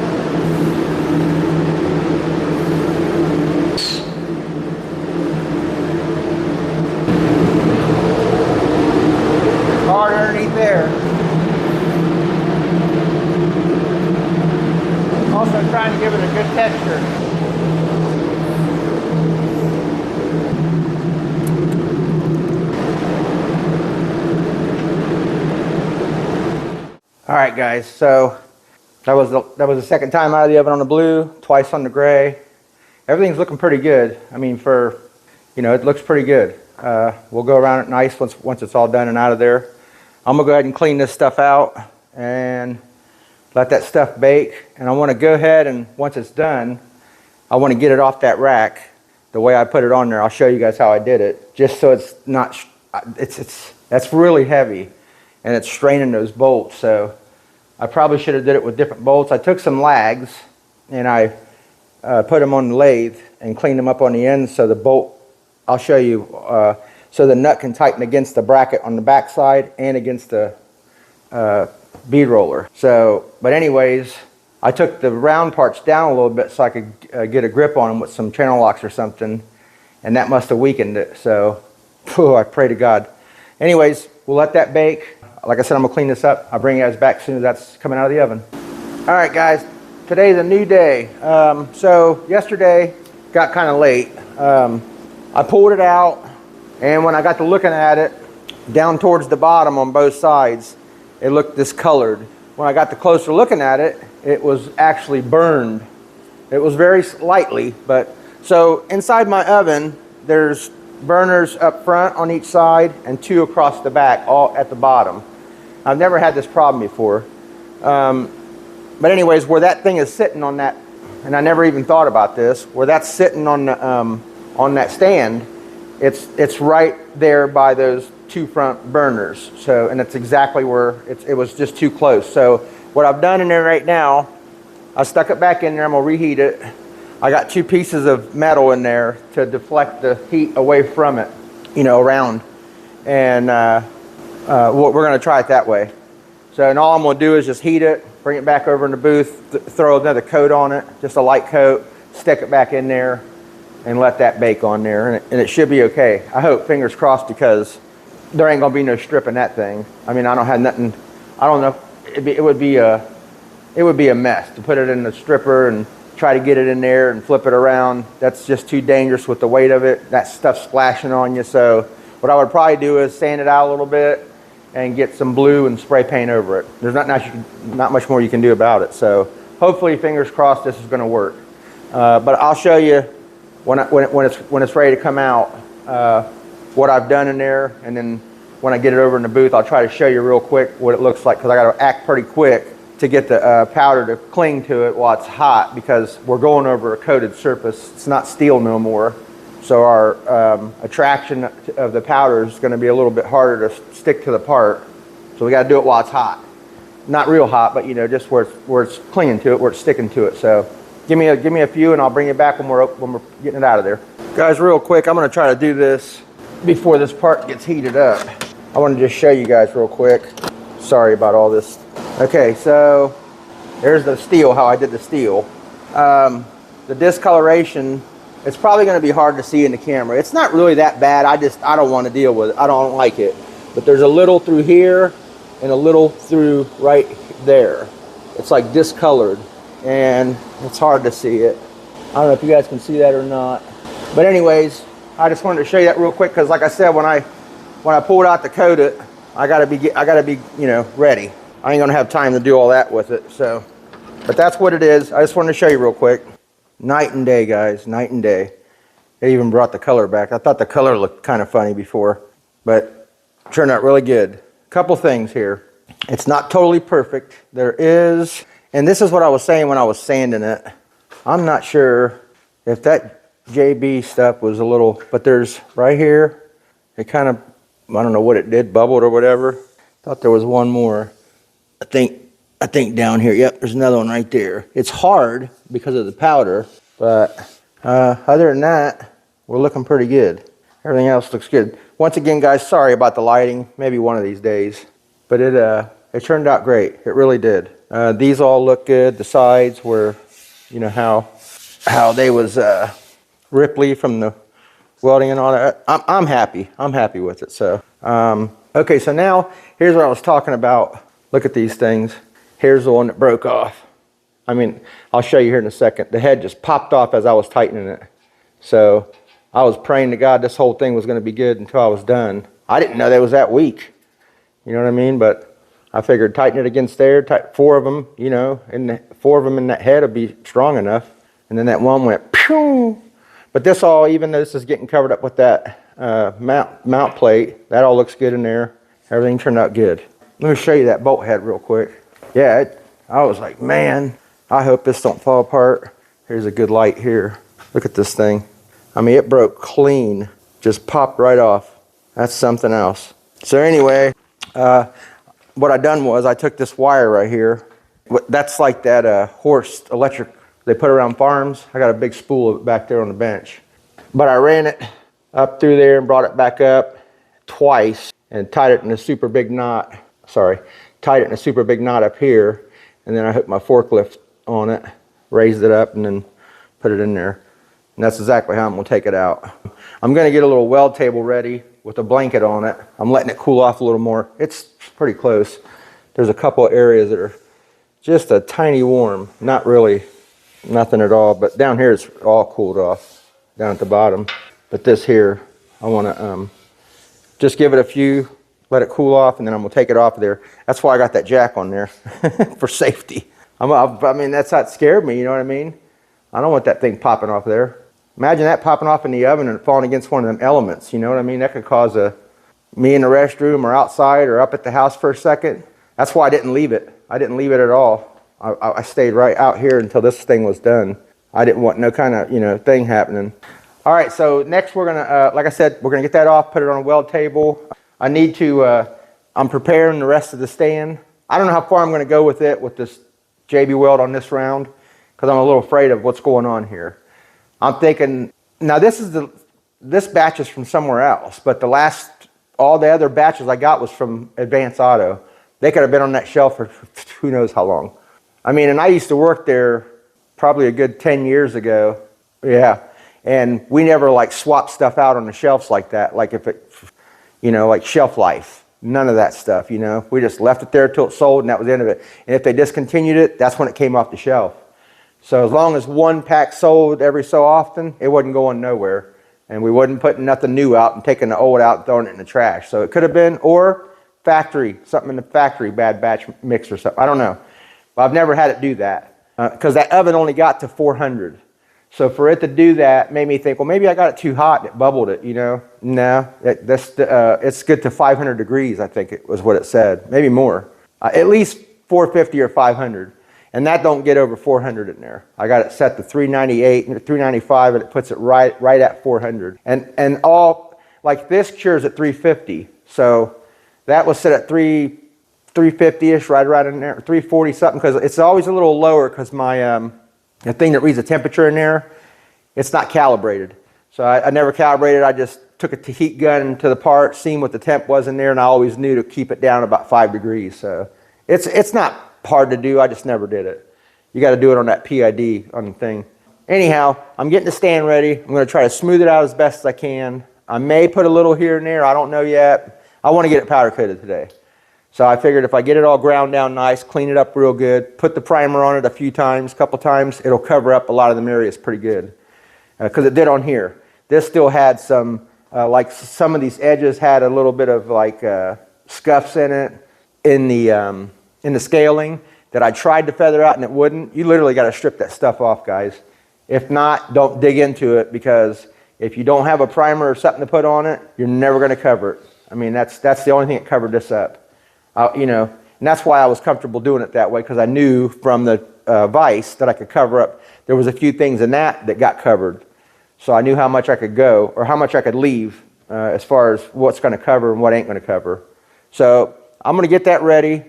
Hard underneath there. Also trying to give it a good texture. All right, guys, so that was the second time out of the oven on the blue, twice on the gray. Everything's looking pretty good. I mean, it looks pretty good. We'll go around it nice once it's all done and out of there. I'm gonna go ahead and clean this stuff out and let that stuff bake. And I wanna go ahead and once it's done, I wanna get it off that rack the way I put it on there. I'll show you guys how I did it, just so it's not, that's really heavy. And it's straining those bolts, so I probably should have did it with different bolts. I took some lags and I put them on the lathe and cleaned them up on the ends so the bolt, I'll show you, so the nut can tighten against the bracket on the back side and against the bead roller. So, but anyways, I took the round parts down a little bit so I could get a grip on them with some channel locks or something, and that must have weakened it. So, I pray to God. Anyways, we'll let that bake. Like I said, I'm gonna clean this up. I'll bring you guys back as soon as that's coming out of the oven. All right, guys, today's a new day. So yesterday got kind of late. I pulled it out, and when I got to looking at it, down towards the bottom on both sides, it looked discolored. When I got to closer looking at it, it was actually burned. It was very slightly, but so inside my oven, there's burners up front on each side and 2 across the back, all at the bottom. I've never had this problem before. But anyways, where that thing is sitting on that, and I never even thought about this, where that's sitting on that stand, it's right there by those 2 front burners. So, and it's exactly where it was just too close. So what I've done in there right now, I stuck it back in there. I'm gonna reheat it. I got 2 pieces of metal in there to deflect the heat away from it, around. And we're gonna try it that way. So, and all I'm gonna do is just heat it, bring it back over in the booth, throw another coat on it, just a light coat, stick it back in there, and let that bake on there. And it should be okay. I hope, fingers crossed, because there ain't gonna be no stripping that thing. I mean, I don't have nothing, I don't know, it would be a mess to put it in the stripper and try to get it in there and flip it around. That's just too dangerous with the weight of it. That stuff's splashing on you. So what I would probably do is sand it out a little bit and get some blue and spray paint over it. There's not much more you can do about it. So hopefully, fingers crossed, this is going to work. But I'll show you when it's ready to come out what I've done in there, and then when I get it over in the booth, I'll try to show you real quick what it looks like, because I got to act pretty quick to get the powder to cling to it while it's hot, because we're going over a coated surface. It's not steel no more. So our attraction of the powder is going to be a little bit harder to stick to the part. So we got to do it while it's hot. Not real hot, but just where it's clinging to it, where it's sticking to it. So give me a few, and I'll bring you back when we're getting it out of there. Guys, real quick, I'm going to try to do this before this part gets heated up. I want to just show you guys real quick. Sorry about all this. Okay, so there's the steel, how I did the steel. The discoloration, it's probably going to be hard to see in the camera. It's not really that bad. I don't want to deal with it. I don't like it. But there's a little through here and a little through right there. It's like discolored, and it's hard to see it. I don't know if you guys can see that or not. But anyways, I just wanted to show you that real quick, because like I said, when I pull it out to coat it, I gotta be ready. I ain't gonna have time to do all that with it. So, but that's what it is. I just wanted to show you real quick. Night and day, guys, night and day. They even brought the color back. I thought the color looked kind of funny before, but turned out really good. Couple things here. It's not totally perfect. There is, and this is what I was saying when I was sanding it. I'm not sure if that JB stuff was a little, but there's right here, it kind of, I don't know what it did, bubbled or whatever. Thought there was one more. I think down here, yep, there's another one right there. It's hard because of the powder, but other than that, we're looking pretty good. Everything else looks good. Once again, guys, sorry about the lighting. Maybe one of these days, but it turned out great. It really did. These all look good. The sides were, you know, how they was ripply from the welding and all that. I'm happy. I'm happy with it. So okay, so now here's what I was talking about. Look at these things. Here's the one that broke off. I mean, I'll show you here in a second. The head just popped off as I was tightening it. So I was praying to God this whole thing was going to be good until I was done. I didn't know they was that weak. You know what I mean? But I figured tighten it against there, four of them, you know, and four of them in that head would be strong enough. And then that one went, pew! But this all, even though this is getting covered up with that mount plate, that all looks good in there. Everything turned out good. Let me show you that bolt head real quick. Yeah, I was like, man, I hope this don't fall apart. Here's a good light here. Look at this thing. I mean, it broke clean. Just popped right off. That's something else. So anyway, what I done was I took this wire right here. That's like that horse electric they put around farms. I got a big spool of it back there on the bench. But I ran it up through there and brought it back up twice and tied it in a super big knot. Tied it in a super big knot up here. And then I hooked my forklift on it, raised it up, and then put it in there. And that's exactly how I'm gonna take it out. I'm gonna get a little weld table ready with a blanket on it. I'm letting it cool off a little more. It's pretty close. There's a couple of areas that are just a tiny warm, not really nothing at all, but down here it's all cooled off down at the bottom. But this here, I wanna just give it a few, let it cool off, and then I'm gonna take it off of there. That's why I got that jack on there, for safety. I mean, that's not scared me, you know what I mean? I don't want that thing popping off there. Imagine that popping off in the oven and falling against one of them elements, you know what I mean? That could cause me in the restroom or outside or up at the house for a second. That's why I didn't leave it. I didn't leave it at all. I stayed right out here until this thing was done. I didn't want no kind of, you know, thing happening. All right, so next we're gonna, like I said, we're gonna get that off, put it on a weld table. I need to, I'm preparing the rest of the stand. I don't know how far I'm gonna go with it, with this JB weld on this round, because I'm a little afraid of what's going on here. I'm thinking, now this batch is from somewhere else, but all the other batches I got was from Advance Auto. They could have been on that shelf for who knows how long. I mean, and I used to work there probably a good 10 years ago. Yeah. And we never like swapped stuff out on the shelves like that. Like if it, you know, like shelf life, none of that stuff, you know, we just left it there till it sold and that was the end of it. And if they discontinued it, that's when it came off the shelf. So as long as one pack sold every so often, it wasn't going nowhere. And we wasn't putting nothing new out and taking the old out and throwing it in the trash. So it could have been, or factory, something in the factory, bad batch mix or something. I don't know. But I've never had it do that. Because that oven only got to 400. So for it to do that made me think, well, maybe I got it too hot and it bubbled it, you know? No, it's good to 500 degrees, I think it was what it said. Maybe more. At least 450 or 500. And that don't get over 400 in there. I got it set to 398 and 395 and it puts it right at 400. And all, like this cures at 350. So that was set at 350-ish, right around in there, 340 something, because it's always a little lower because my, the thing that reads the temperature in there, it's not calibrated. So I never calibrated. I just took a heat gun to the part, seen what the temp was in there, and I always knew to keep it down about 5 degrees. So it's not hard to do. I just never did it. You got to do it on that PID on the thing. Anyhow, I'm getting the stand ready. I'm going to try to smooth it out as best as I can. I may put a little here and there. I don't know yet. I want to get it powder coated today. So I figured if I get it all ground down nice, clean it up real good, put the primer on it a couple times, it'll cover up a lot of them areas pretty good. Because it did on here. This still had some, like some of these edges had a little bit of like scuffs in it. In the in the scaling that I tried to feather out and it wouldn't, you literally got to strip that stuff off, guys. If not, don't dig into it, because if you don't have a primer or something to put on it, you're never going to cover it. I mean, that's the only thing that covered this up. You know, and that's why I was comfortable doing it that way, because I knew from the vise that I could cover up. There was a few things in that got covered. So I knew how much I could go, or how much I could leave as far as what's going to cover and what ain't going to cover. So I'm going to get that ready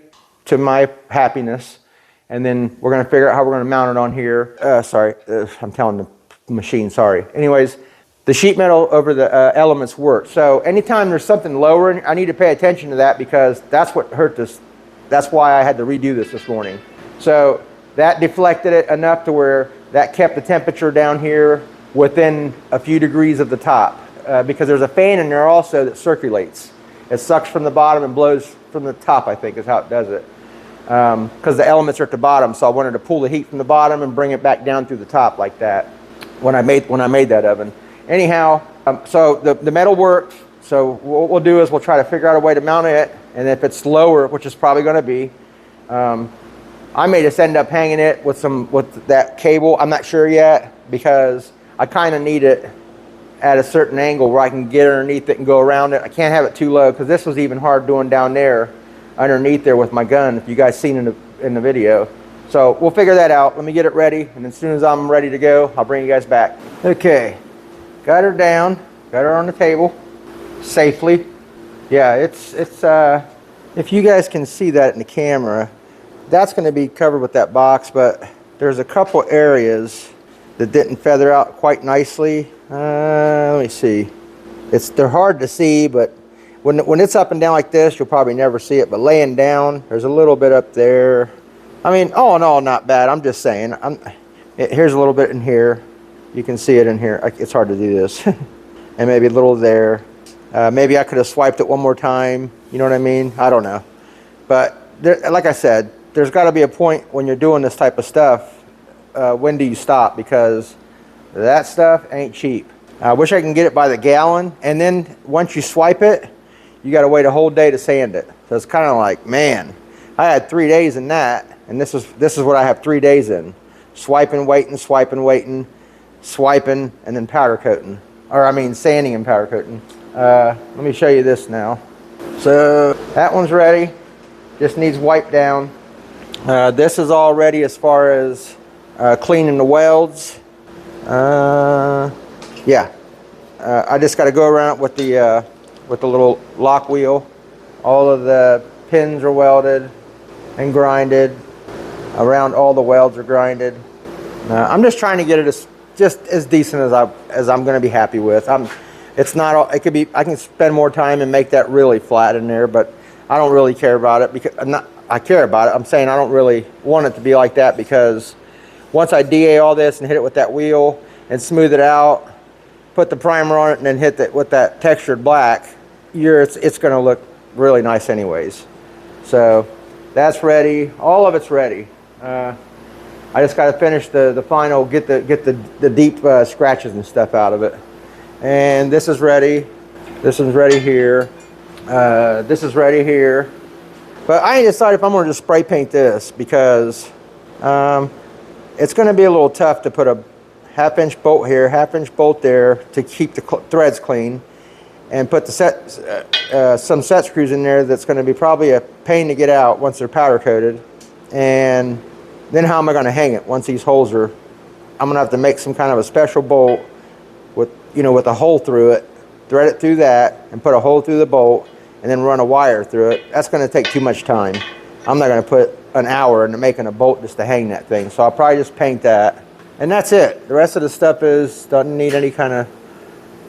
to my happiness, and then we're going to figure out how we're going to mount it on here. I'm telling the machine, sorry. Anyways, the sheet metal over the elements work. So anytime there's something lowering, I need to pay attention to that, because that's what hurt this. That's why I had to redo this morning. So that deflected it enough to where that kept the temperature down here within a few degrees of the top, because there's a fan in there also that circulates. It sucks from the bottom and blows from the top, I think is how it does it. Because the elements are at the bottom, so I wanted to pull the heat from the bottom and bring it back down through the top like that when I made that oven. Anyhow, so the metal works. So what we'll do is we'll try to figure out a way to mount it, and if it's lower, which is probably going to be, I may just end up hanging it with that cable. I'm not sure yet, because I kind of need it at a certain angle where I can get underneath it and go around it. I can't have it too low, because this was even hard doing down there underneath there with my gun, if you guys seen in the video. So we'll figure that out. Let me get it ready, and as soon as I'm ready to go, I'll bring you guys back. Okay, got her down, got her on the table safely. Yeah, it's if you guys can see that in the camera, that's going to be covered with that box, but there's a couple areas that didn't feather out quite nicely. Let me see. They're hard to see, but when it's up and down like this, you'll probably never see it. But laying down, there's a little bit up there. I mean, all in all, not bad. I'm just saying. Here's a little bit in here. You can see it in here. It's hard to do this. And maybe a little there. Maybe I could have swiped it one more time. You know what I mean? I don't know. But like I said, there's got to be a point when you're doing this type of stuff. When do you stop? Because that stuff ain't cheap. I wish I can get it by the gallon, and then once you swipe it, you got to wait a whole day to sand it. So it's kind of like, man, I had 3 days in that, and this is what I have 3 days in: swiping, waiting, swiping, waiting, swiping, and then powder coating, or I mean sanding and powder coating. Let me show you this now. So that one's ready, just needs wiped down. This is all ready as far as cleaning the welds. Yeah, I just got to go around with the little lock wheel. All of the pins are welded and grinded. Around all the welds are grinded. I'm just trying to get it just as decent as I'm going to be happy with. It's not. It could be. I can spend more time and make that really flat in there, but I don't really care about it, because I care about it. I'm saying I don't really want it to be like that, because once I DA all this and hit it with that wheel and smooth it out, put the primer on it, and then hit it with that textured black, it's going to look really nice anyways. So that's ready. All of it's ready. I just got to finish the final, get the deep scratches and stuff out of it. And this is ready. This is ready here. This is ready here. But I ain't decided if I'm going to just spray paint this, because it's going to be a little tough to put a 1/2-inch bolt here, 1/2-inch bolt there to keep the threads clean, and put some set screws in there. That's going to be probably a pain to get out once they're powder coated. And then how am I going to hang it once these holes are? I'm going to have to make some kind of a special bolt with a hole through it, thread it through that, and put a hole through the bolt, and then run a wire through it. That's going to take too much time. I'm not going to put an hour into making a bolt just to hang that thing. So I'll probably just paint that, and that's it. The rest of the stuff doesn't need any kind of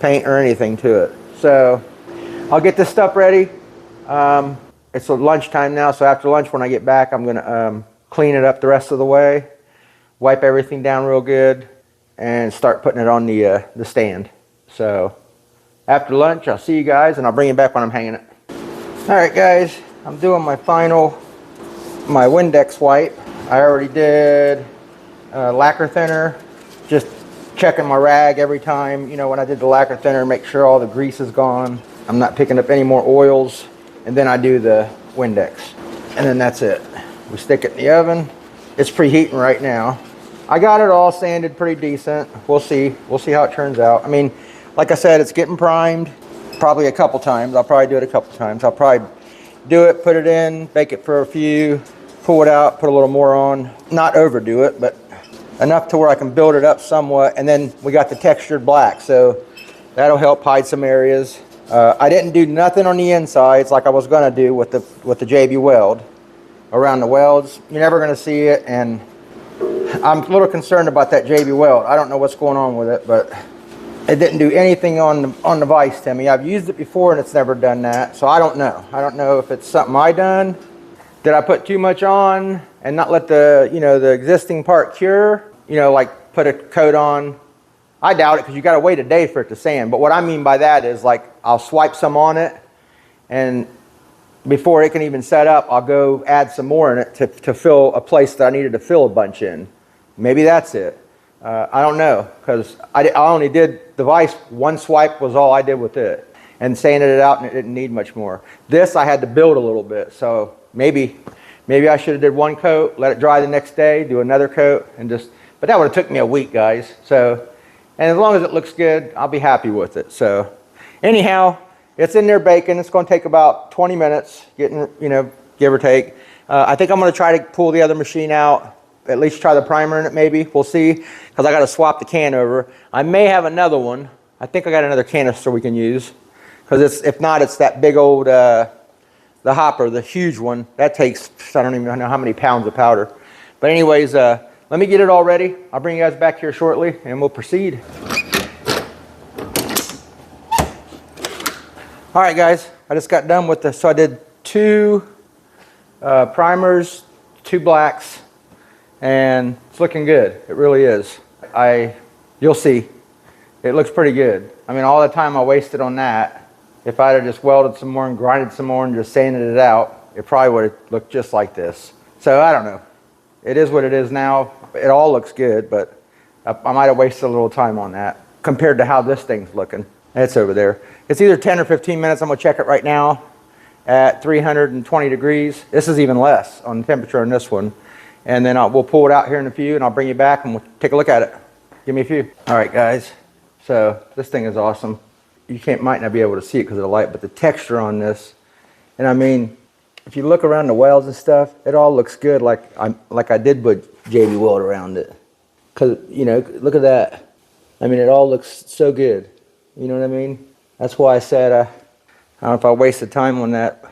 paint or anything to it. So I'll get this stuff ready. It's lunchtime now, so after lunch when I get back, I'm going to clean it up the rest of the way, wipe everything down real good, and start putting it on the stand. So after lunch, I'll see you guys, and I'll bring you back when I'm hanging it. All right, guys, I'm doing my Windex wipe. I already did lacquer thinner, just checking my rag every time, when I did the lacquer thinner, make sure all the grease is gone. I'm not picking up any more oils, and then I do the Windex, and then that's it. We stick it in the oven. It's preheating right now. I got it all sanded pretty decent. We'll see how it turns out. I mean, like I said, it's getting primed probably a couple times. I'll probably do it a couple times. I'll probably do it, put it in, bake it for a few, pull it out, put a little more on. Not overdo it, but enough to where I can build it up somewhat. And then we got the textured black, so that'll help hide some areas. I didn't do nothing on the insides like I was gonna do with the JB weld. Around the welds, you're never gonna see it, and I'm a little concerned about that JB weld. I don't know what's going on with it, but it didn't do anything on the vise to me. I've used it before and it's never done that, so I don't know. I don't know if it's something I done. Did I put too much on and not let the the existing part cure? Like put a coat on. I doubt it, because you got to wait a day for it to sand. But what I mean by that is, like, I'll swipe some on it, and before it can even set up, I'll go add some more in it to fill a place that I needed to fill a bunch in. Maybe that's it. I don't know, because I only did the vise. One swipe was all I did with it, and sanded it out, and it didn't need much more. This I had to build a little bit, so maybe I should have did one coat, let it dry the next day, do another coat, and but that would have took me a week, guys. So, and as long as it looks good, I'll be happy with it. So anyhow, it's in there baking. It's going to take about 20 minutes, getting, give or take. I think I'm going to try to pull the other machine out, at least try the primer in it maybe. We'll see, because I got to swap the can over. I may have another one. I think I got another canister we can use, because if not, it's that big old, the hopper, the huge one. That takes, I don't even know how many pounds of powder. But anyways, let me get it all ready. I'll bring you guys back here shortly, and we'll proceed. All right, guys, I just got done with this. So I did 2 primers, 2 blacks, and it's looking good. It really is. You'll see. It looks pretty good. I mean, all the time I wasted on that, if I'd have just welded some more and grinded some more and just sanded it out, it probably would have looked just like this. So I don't know. It is what it is now. It all looks good, but I might have wasted a little time on that compared to how this thing's looking. It's over there. It's either 10 or 15 minutes. I'm going to check it right now at 320 degrees. This is even less on the temperature on this one. And then we'll pull it out here in a few, and I'll bring you back and we'll take a look at it. Give me a few. All right, guys. So this thing is awesome. You might not be able to see it because of the light, but the texture on this, and I mean, if you look around the welds and stuff, it all looks good, like I did put JB weld around it. Because, look at that. I mean, it all looks so good. You know what I mean? That's why I said, I don't know if I wasted time on that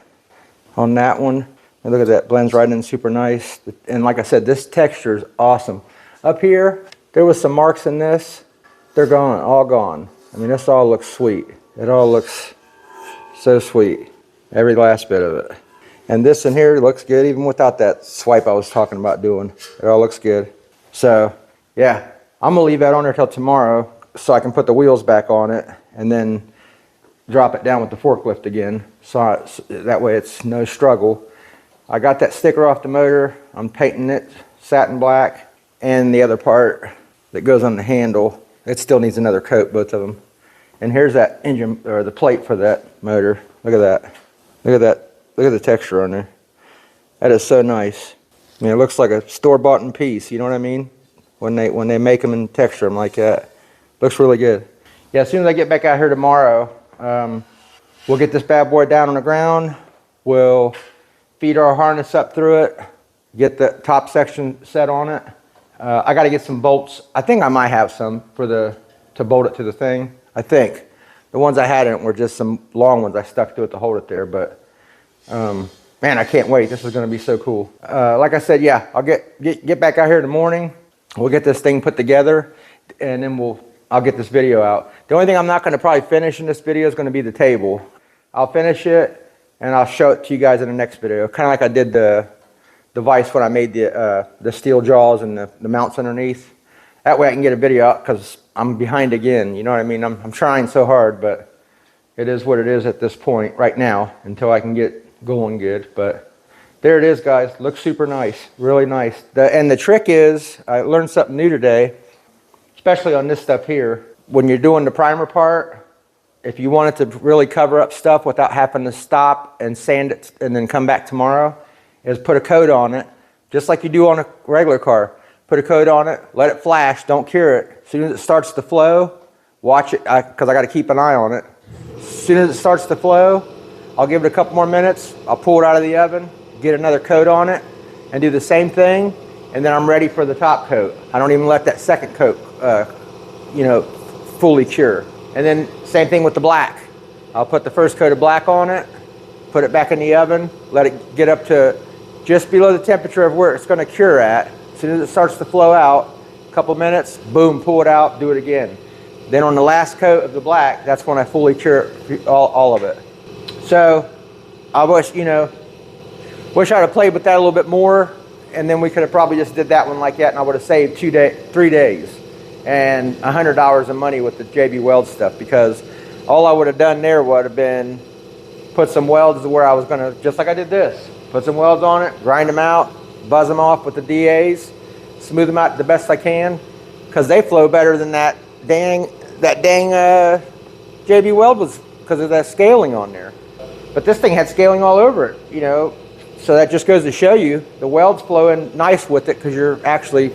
one. And look at that, blends right in super nice. And like I said, this texture is awesome. Up here, there was some marks in this. They're gone, all gone. I mean, this all looks sweet. It all looks so sweet. Every last bit of it. And this in here looks good, even without that swipe I was talking about doing. It all looks good. So, yeah, I'm gonna leave that on there till tomorrow so I can put the wheels back on it and then drop it down with the forklift again. So that way it's no struggle. I got that sticker off the motor. I'm painting it satin black, and the other part that goes on the handle, it still needs another coat, both of them. And here's that engine, or the plate for that motor. Look at that. Look at that. Look at the texture on there. That is so nice. I mean, it looks like a store-bought piece, you know what I mean? When they make them and texture them like that. Looks really good. Yeah, as soon as I get back out here tomorrow, we'll get this bad boy down on the ground. We'll feed our harness up through it, get the top section set on it. I got to get some bolts. I think I might have some to bolt it to the thing. I think. The ones I had in it were just some long ones I stuck to it to hold it there, but man, I can't wait. This is going to be so cool. Like I said, yeah, I'll get back out here in the morning. We'll get this thing put together, and then I'll get this video out. The only thing I'm not going to probably finish in this video is going to be the table. I'll finish it, and I'll show it to you guys in the next video. Kind of like I did the vise when I made the steel jaws and the mounts underneath. That way I can get a video out, because I'm behind again. You know what I mean? I'm trying so hard, but it is what it is at this point right now until I can get going good. But there it is, guys. Looks super nice. Really nice. And the trick is, I learned something new today, especially on this stuff here. When you're doing the primer part, if you want it to really cover up stuff without having to stop and sand it and then come back tomorrow, is put a coat on it just like you do on a regular car. Put a coat on it, let it flash, don't cure it. As soon as it starts to flow, watch it, because I got to keep an eye on it. As soon as it starts to flow, I'll give it a couple more minutes, I'll pull it out of the oven, get another coat on it, and do the same thing, and then I'm ready for the top coat. I don't even let that second coat, fully cure. And then same thing with the black. I'll put the first coat of black on it, put it back in the oven, let it get up to just below the temperature of where it's going to cure at. As soon as it starts to flow out, a couple minutes, boom, pull it out, do it again. Then on the last coat of the black, that's when I fully cure all of it. So I wish I'd have played with that a little bit more, and then we could have probably just did that one like that, and I would have saved 3 days and $100 of money with the JB Weld stuff, because all I would have done there would have been put some welds where I was going to, just like I did this, put some welds on it, grind them out, buzz them off with the DAs, smooth them out the best I can, because they flow better than that dang JB Weld was, because of that scaling on there. But this thing had scaling all over it, so that just goes to show you the weld's flowing nice with it, because you're actually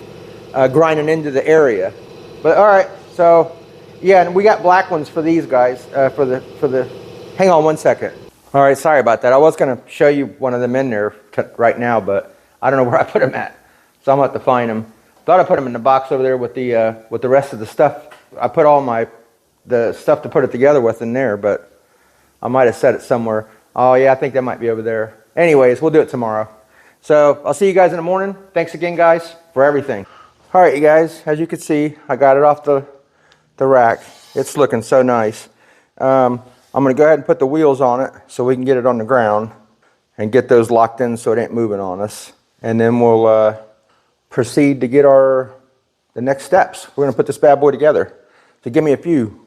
grinding into the area. But all right, so yeah, and we got black ones for these guys, for the hang on one second. All right, sorry about that. I was going to show you one of them in there right now, but I don't know where I put them at, so I'm going to have to find them. Thought I put them in the box over there with the rest of the stuff. I put all the stuff to put it together with in there, but I might have set it somewhere. Oh yeah, I think that might be over there. Anyways, we'll do it tomorrow. So I'll see you guys in the morning. Thanks again, guys, for everything. All right, you guys, as you can see, I got it off the rack. It's looking so nice. I'm going to go ahead and put the wheels on it so we can get it on the ground and get those locked in so it ain't moving on us. And then we'll proceed to get the next steps. We're going to put this bad boy together. So give me a few.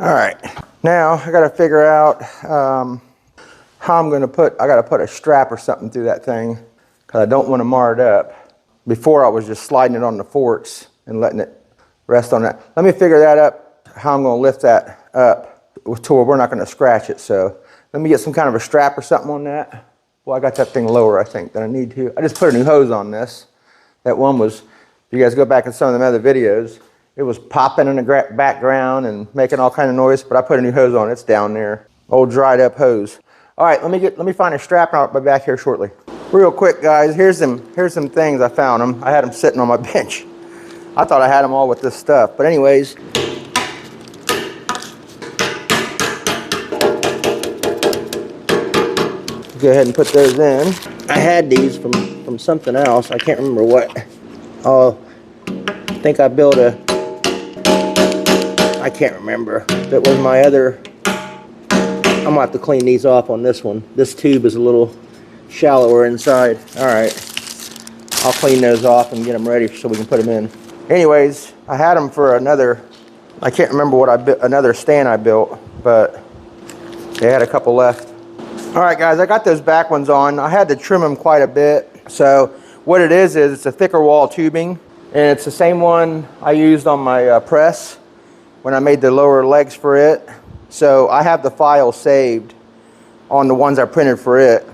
All right, now I got to figure out how I'm going to I got to put a strap or something through that thing, because I don't want to mar it up. Before I was just sliding it on the forks and letting it rest on that. Let me figure that up, how I'm going to lift that up to where we're not going to scratch it. So let me get some kind of a strap or something on that. Well, I got that thing lower, I think, than I need to. I just put a new hose on this. That one was, if you guys go back in some of them other videos, it was popping in the background and making all kind of noise, but I put a new hose on it. It's down there. Old dried up hose. All right, let me find a strap and I'll be back here shortly. Real quick, guys, here's some things. I found them. I had them sitting on my bench. I thought I had them all with this stuff, but anyways. Go ahead and put those in. I had these from something else. I can't remember what. Oh, I think I built I can't remember. That was my other. I'm gonna have to clean these off on this one. This tube is a little shallower inside. All right, I'll clean those off and get them ready so we can put them in. Anyways, I had them for another. I can't remember what I built. Another stand I built, but they had a couple left. All right, guys, I got those back ones on. I had to trim them quite a bit. So what it is it's a thicker wall tubing, and it's the same one I used on my press. when I made the lower legs for it. So I have the file saved on the ones I printed for it.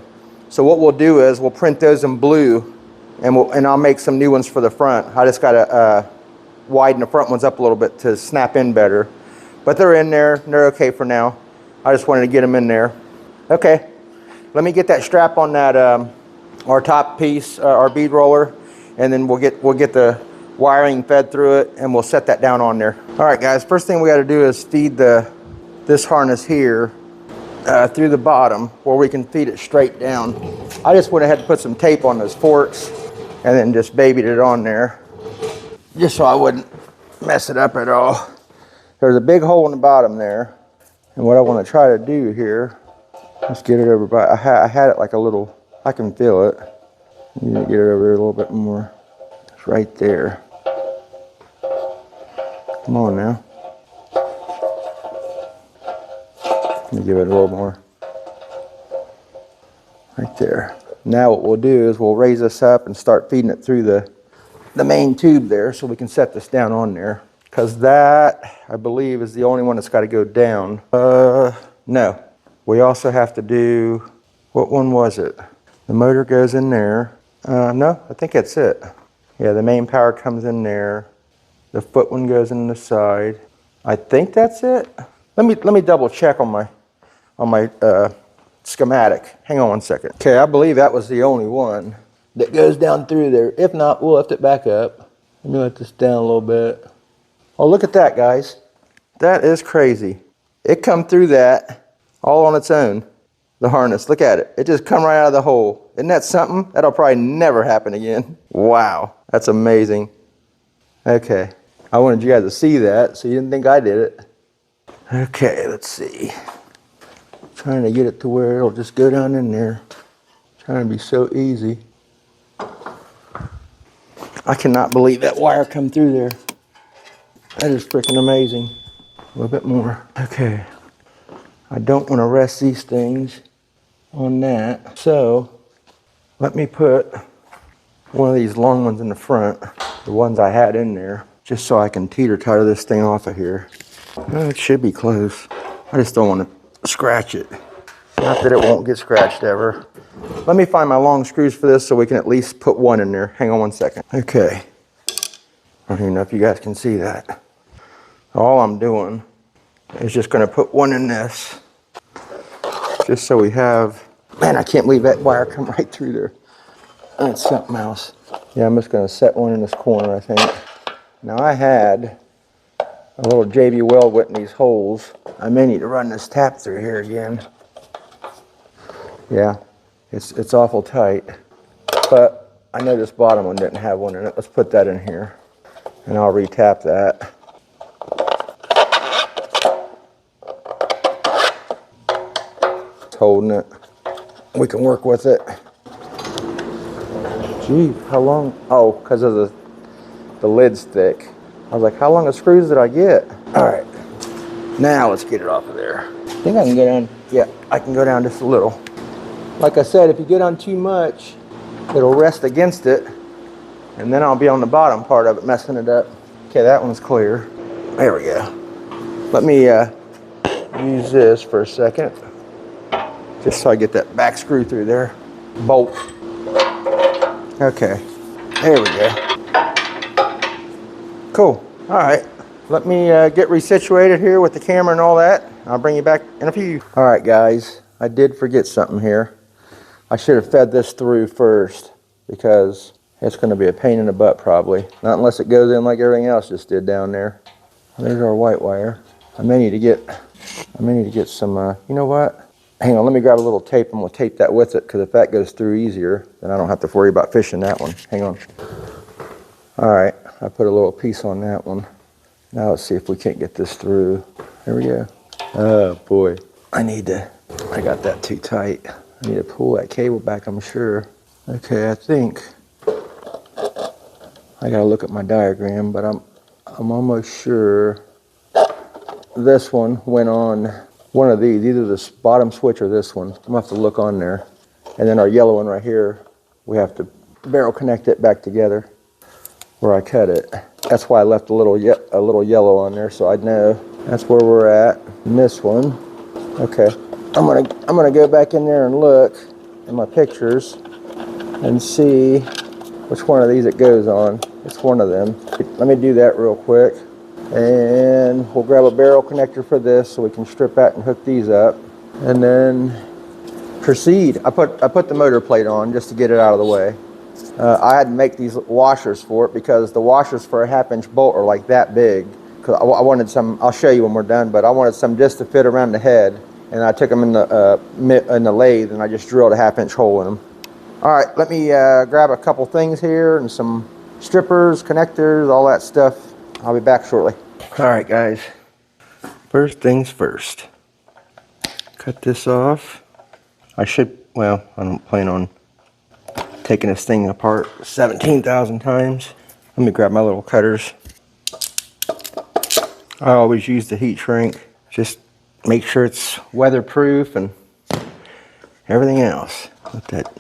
So what we'll do is we'll print those in blue, and I'll make some new ones for the front. I just gotta widen the front ones up a little bit to snap in better. But they're in there, and they're okay for now. I just wanted to get them in there. Okay, let me get that strap on that our top piece, our bead roller, and then we'll get the wiring fed through it, and we'll set that down on there. All right, guys. First thing we got to do is feed this harness here through the bottom, where we can feed it straight down. I just went ahead and put some tape on those forks, and then just babied it on there, just so I wouldn't mess it up at all. There's a big hole in the bottom there, and what I want to try to do here, let's get it over by. I had it like a little. I can feel it. You need to get it over there a little bit more. It's right there. Come on now. Let me give it a little more. Right there. Now what we'll do is we'll raise this up and start feeding it through the main tube there, so we can set this down on there. Because that, I believe, is the only one that's got to go down. No. We also have to do, what one was it? The motor goes in there. No, I think that's it. Yeah, the main power comes in there. The foot one goes in the side. I think that's it. Let me double check on my schematic. Hang on one second. Okay, I believe that was the only one that goes down through there. If not, we'll lift it back up. Let me let this down a little bit. Oh, look at that, guys. That is crazy. It come through that all on its own. The harness, look at it. It just come right out of the hole. Isn't that something? That'll probably never happen again. Wow, that's amazing. Okay, I wanted you guys to see that, so you didn't think I did it. Okay, let's see. Trying to get it to where it'll just go down in there. Trying to be so easy. I cannot believe that wire come through there. That is freaking amazing. A little bit more. Okay. I don't want to rest these things on that. So let me put one of these long ones in the front, the ones I had in there, just so I can teeter-totter this thing off of here. It should be close. I just don't want to scratch it. Not that it won't get scratched ever. Let me find my long screws for this so we can at least put one in there. Hang on one second. Okay. I don't even know if you guys can see that. All I'm doing is just going to put one in this, just so we have, man, I can't believe that wire come right through there. That's something else. Yeah, I'm just going to set one in this corner, I think. Now I had a little JB weld wit in these holes. I may need to run this tap through here again. Yeah, it's awful tight, but I know this bottom one didn't have one in it. Let's put that in here, and I'll re-tap that. Holding it. We can work with it. Gee, how long? Oh, because of the lid's thick. I was like, how long of screws did I get? All right, now let's get it off of there. I think I can go down. Yeah, I can go down just a little. Like I said, if you go down too much, it'll rest against it, and then I'll be on the bottom part of it messing it up. Okay, that one's clear. There we go. Let me use this for a second, just so I get that back screw through there. Bolt. Okay, there we go. Cool. All right, let me get resituated here with the camera and all that. I'll bring you back in a few. All right, guys, I did forget something here. I should have fed this through first, because it's going to be a pain in the butt probably. Not unless it goes in like everything else just did down there. There's our white wire. I may need to get some, you know what? Hang on, let me grab a little tape and we'll tape that with it, because if that goes through easier, then I don't have to worry about fishing that one. Hang on. All right, I put a little piece on that one. Now let's see if we can't get this through. There we go. Oh boy, I got that too tight. I need to pull that cable back, I'm sure. Okay, I think I gotta look at my diagram, but I'm almost sure this one went on one of these, either this bottom switch or this one. I'm gonna have to look on there. And then our yellow one right here, we have to barrel connect it back together. where I cut it. That's why I left a little yellow on there, so I'd know. That's where we're at in this one. Okay, I'm gonna go back in there and look at my pictures and see which one of these it goes on. It's one of them. Let me do that real quick. And we'll grab a barrel connector for this so we can strip out and hook these up. And then proceed. I put the motor plate on just to get it out of the way. I had to make these washers for it because the washers for a 1/2-inch bolt are like that big. Cause I wanted some, I'll show you when we're done, but I wanted some just to fit around the head. And I took them in the lathe and I just drilled a 1/2-inch hole in them. All right, let me grab a couple things here and some strippers, connectors, all that stuff. I'll be back shortly. All right, guys. First things first. Cut this off. I don't plan on taking this thing apart 17,000 times. Let me grab my little cutters. I always use the heat shrink. Just make sure it's weatherproof and everything else. Let that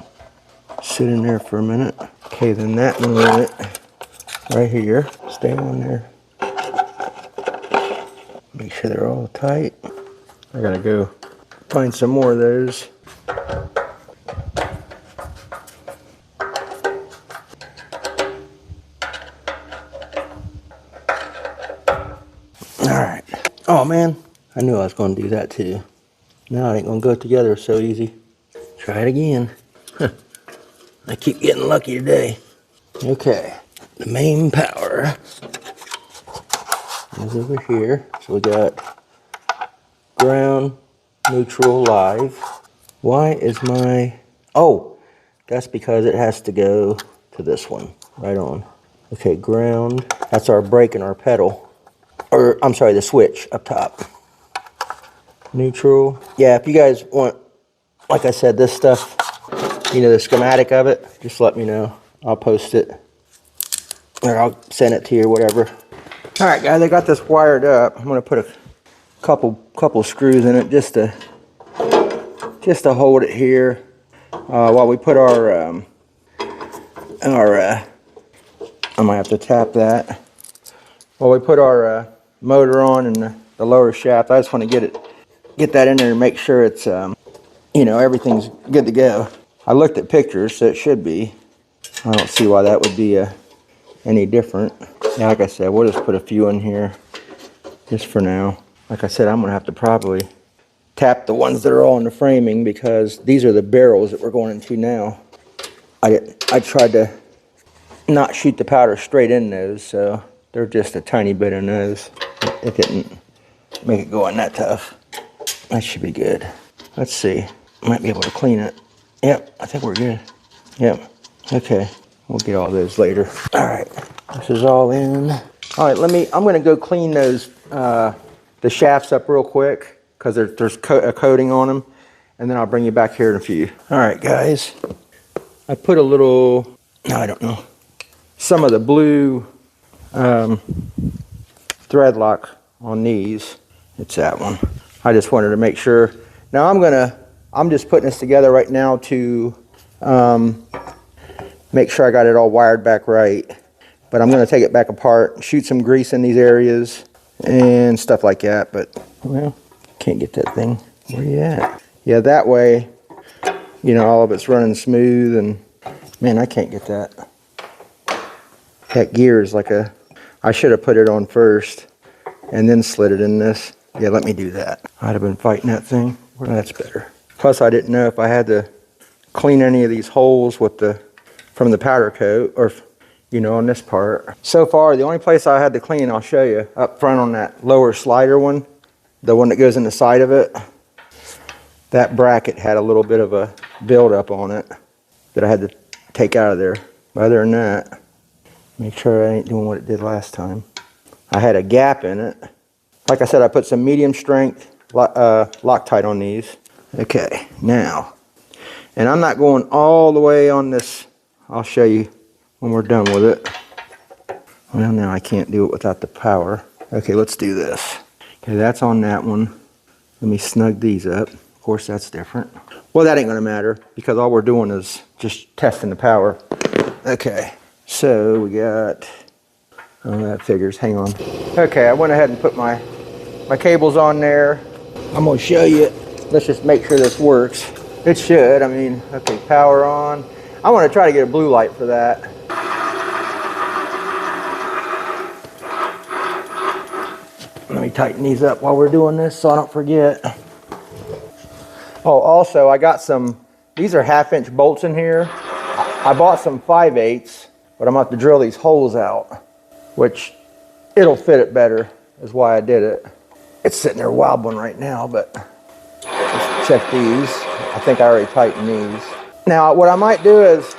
sit in there for a minute. Okay, then that one right here. Stay on there. Make sure they're all tight. I gotta go find some more of those. Alright. Oh man, I knew I was gonna do that too. Now it ain't gonna go together so easy. Try it again. I keep getting lucky today. Okay, the main power is over here. So we got ground, neutral, live. Why is my... Oh, that's because it has to go to this one. Right on. Okay, ground. That's our brake and our pedal. Or, I'm sorry, the switch up top. Neutral. Yeah, if you guys want, like I said, this stuff, you know, the schematic of it, just let me know. I'll post it. Or I'll send it to you or whatever. Alright guys, I got this wired up. I'm going to put a couple screws in it just to hold it here while we put our I might have to tap that. While we put our motor on and the lower shaft, I just want to get that in there and make sure it's you know, everything's good to go. I looked at pictures, so it should be. I don't see why that would be any different. Yeah, like I said, we'll just put a few in here just for now. Like I said, I'm gonna have to probably tap the ones that are all in the framing because these are the barrels that we're going into now. I tried to not shoot the powder straight in those, so they're just a tiny bit in those. It didn't make it go on that tough. That should be good. Let's see. Might be able to clean it. Yep, I think we're good. Yep. Okay. We'll get all those later. All right. This is all in. All right, I'm gonna go clean those, the shafts up real quick because there's a coating on them, and then I'll bring you back here in a few. All right, guys. I put a little, I don't know, some of the blue thread lock on these. It's that one. I just wanted to make sure. Now I'm just putting this together right now to make sure I got it all wired back right. But I'm going to take it back apart, shoot some grease in these areas and stuff like that. But, well, can't get that thing. Where you at? Yeah, that way, you know, all of it's running smooth. And, man, I can't get that. That gear is like I should have put it on first and then slid it in this. Yeah, let me do that. I'd have been fighting that thing. Well, that's better. Plus, I didn't know if I had to clean any of these holes with from the powder coat or, you know, on this part. So far, the only place I had to clean, I'll show you, up front on that lower slider one, the one that goes in the side of it, that bracket had a little bit of a buildup on it that I had to take out of there. Other than that, make sure I ain't doing what it did last time. I had a gap in it. Like I said, I put some medium strength Loctite on these. Okay, now, and I'm not going all the way on this. I'll show you when we're done with it. Well, now I can't do it without the power. Okay, let's do this. Okay, that's on that one. Let me snug these up. Of course, that's different. Well, that ain't gonna matter because all we're doing is just testing the power. Okay, so we got Oh, that figures, hang on. Okay, I went ahead and put my cables on there. I'm gonna show you. Let's just make sure this works. It should, I mean, okay, power on. I wanna try to get a blue light for that. Let me tighten these up while we're doing this so I don't forget. Oh, also I got some, these are 1/2-inch bolts in here. I bought some 5/8, but I'm gonna have to drill these holes out, which it'll fit it better, is why I did it. It's sitting there wobbling right now, but let's check these. I think I already tightened these. Now, what I might do is,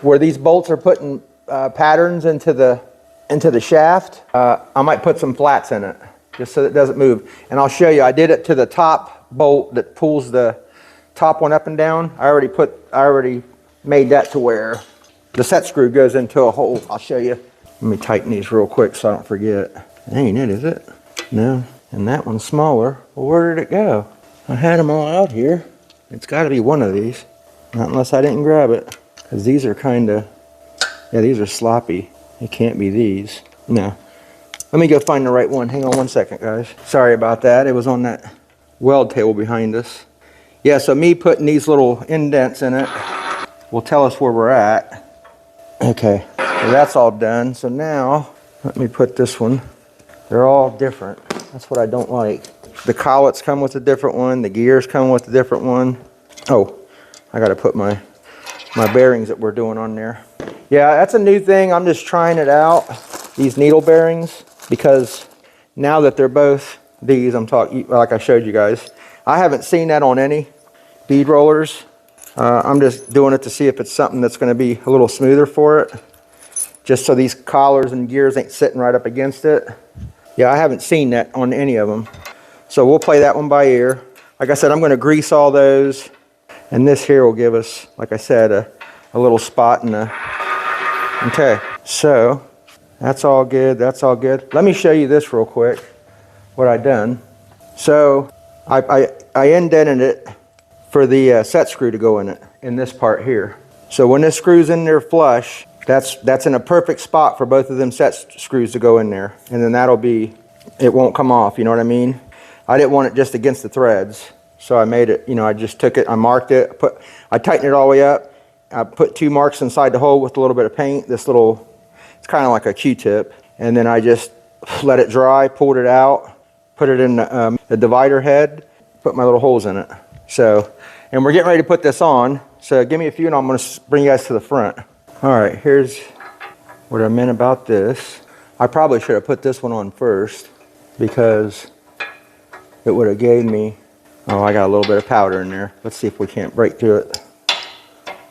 where these bolts are putting patterns into the shaft, I might put some flats in it, just so that it doesn't move. And I'll show you, I did it to the top bolt that pulls the top one up and down. I already made that to where the set screw goes into a hole. I'll show you. Let me tighten these real quick so I don't forget. That ain't it, is it? No. And that one's smaller. Well, where did it go? I had them all out here. It's got to be one of these. Not unless I didn't grab it. Because these are kind of, yeah, these are sloppy. It can't be these. No. Let me go find the right one. Hang on one second, guys. Sorry about that. It was on that weld table behind us. Yeah, so me putting these little indents in it will tell us where we're at. Okay, so that's all done. So now, let me put this one. They're all different. That's what I don't like. The collets come with a different one. The gears come with a different one. Oh, I gotta put my bearings that we're doing on there. Yeah, that's a new thing. I'm just trying it out. These needle bearings, because now that they're both these, I'm talking, like I showed you guys, I haven't seen that on any bead rollers. I'm just doing it to see if it's something that's gonna be a little smoother for it. Just so these collars and gears ain't sitting right up against it. Yeah, I haven't seen that on any of them. So we'll play that one by ear. Like I said, I'm gonna grease all those. And this here will give us, like I said, a little spot in the, okay. So that's all good, that's all good. Let me show you this real quick, what I done. So I indented it for the set screw to go in it, in this part here. So when this screw's in there flush, that's in a perfect spot for both of them set screws to go in there. And then that'll be, it won't come off, you know what I mean? I didn't want it just against the threads. So I made it, you know, I just took it, I marked it, I tightened it all the way up. I put 2 marks inside the hole with a little bit of paint, this little, it's kind of like a Q-tip. And then I just let it dry, pulled it out, put it in the divider head, put my little holes in it. So, and we're getting ready to put this on. So give me a few and I'm gonna bring you guys to the front. All right, here's what I meant about this. I probably should have put this one on first because it would have gave me, oh, I got a little bit of powder in there. Let's see if we can't break through it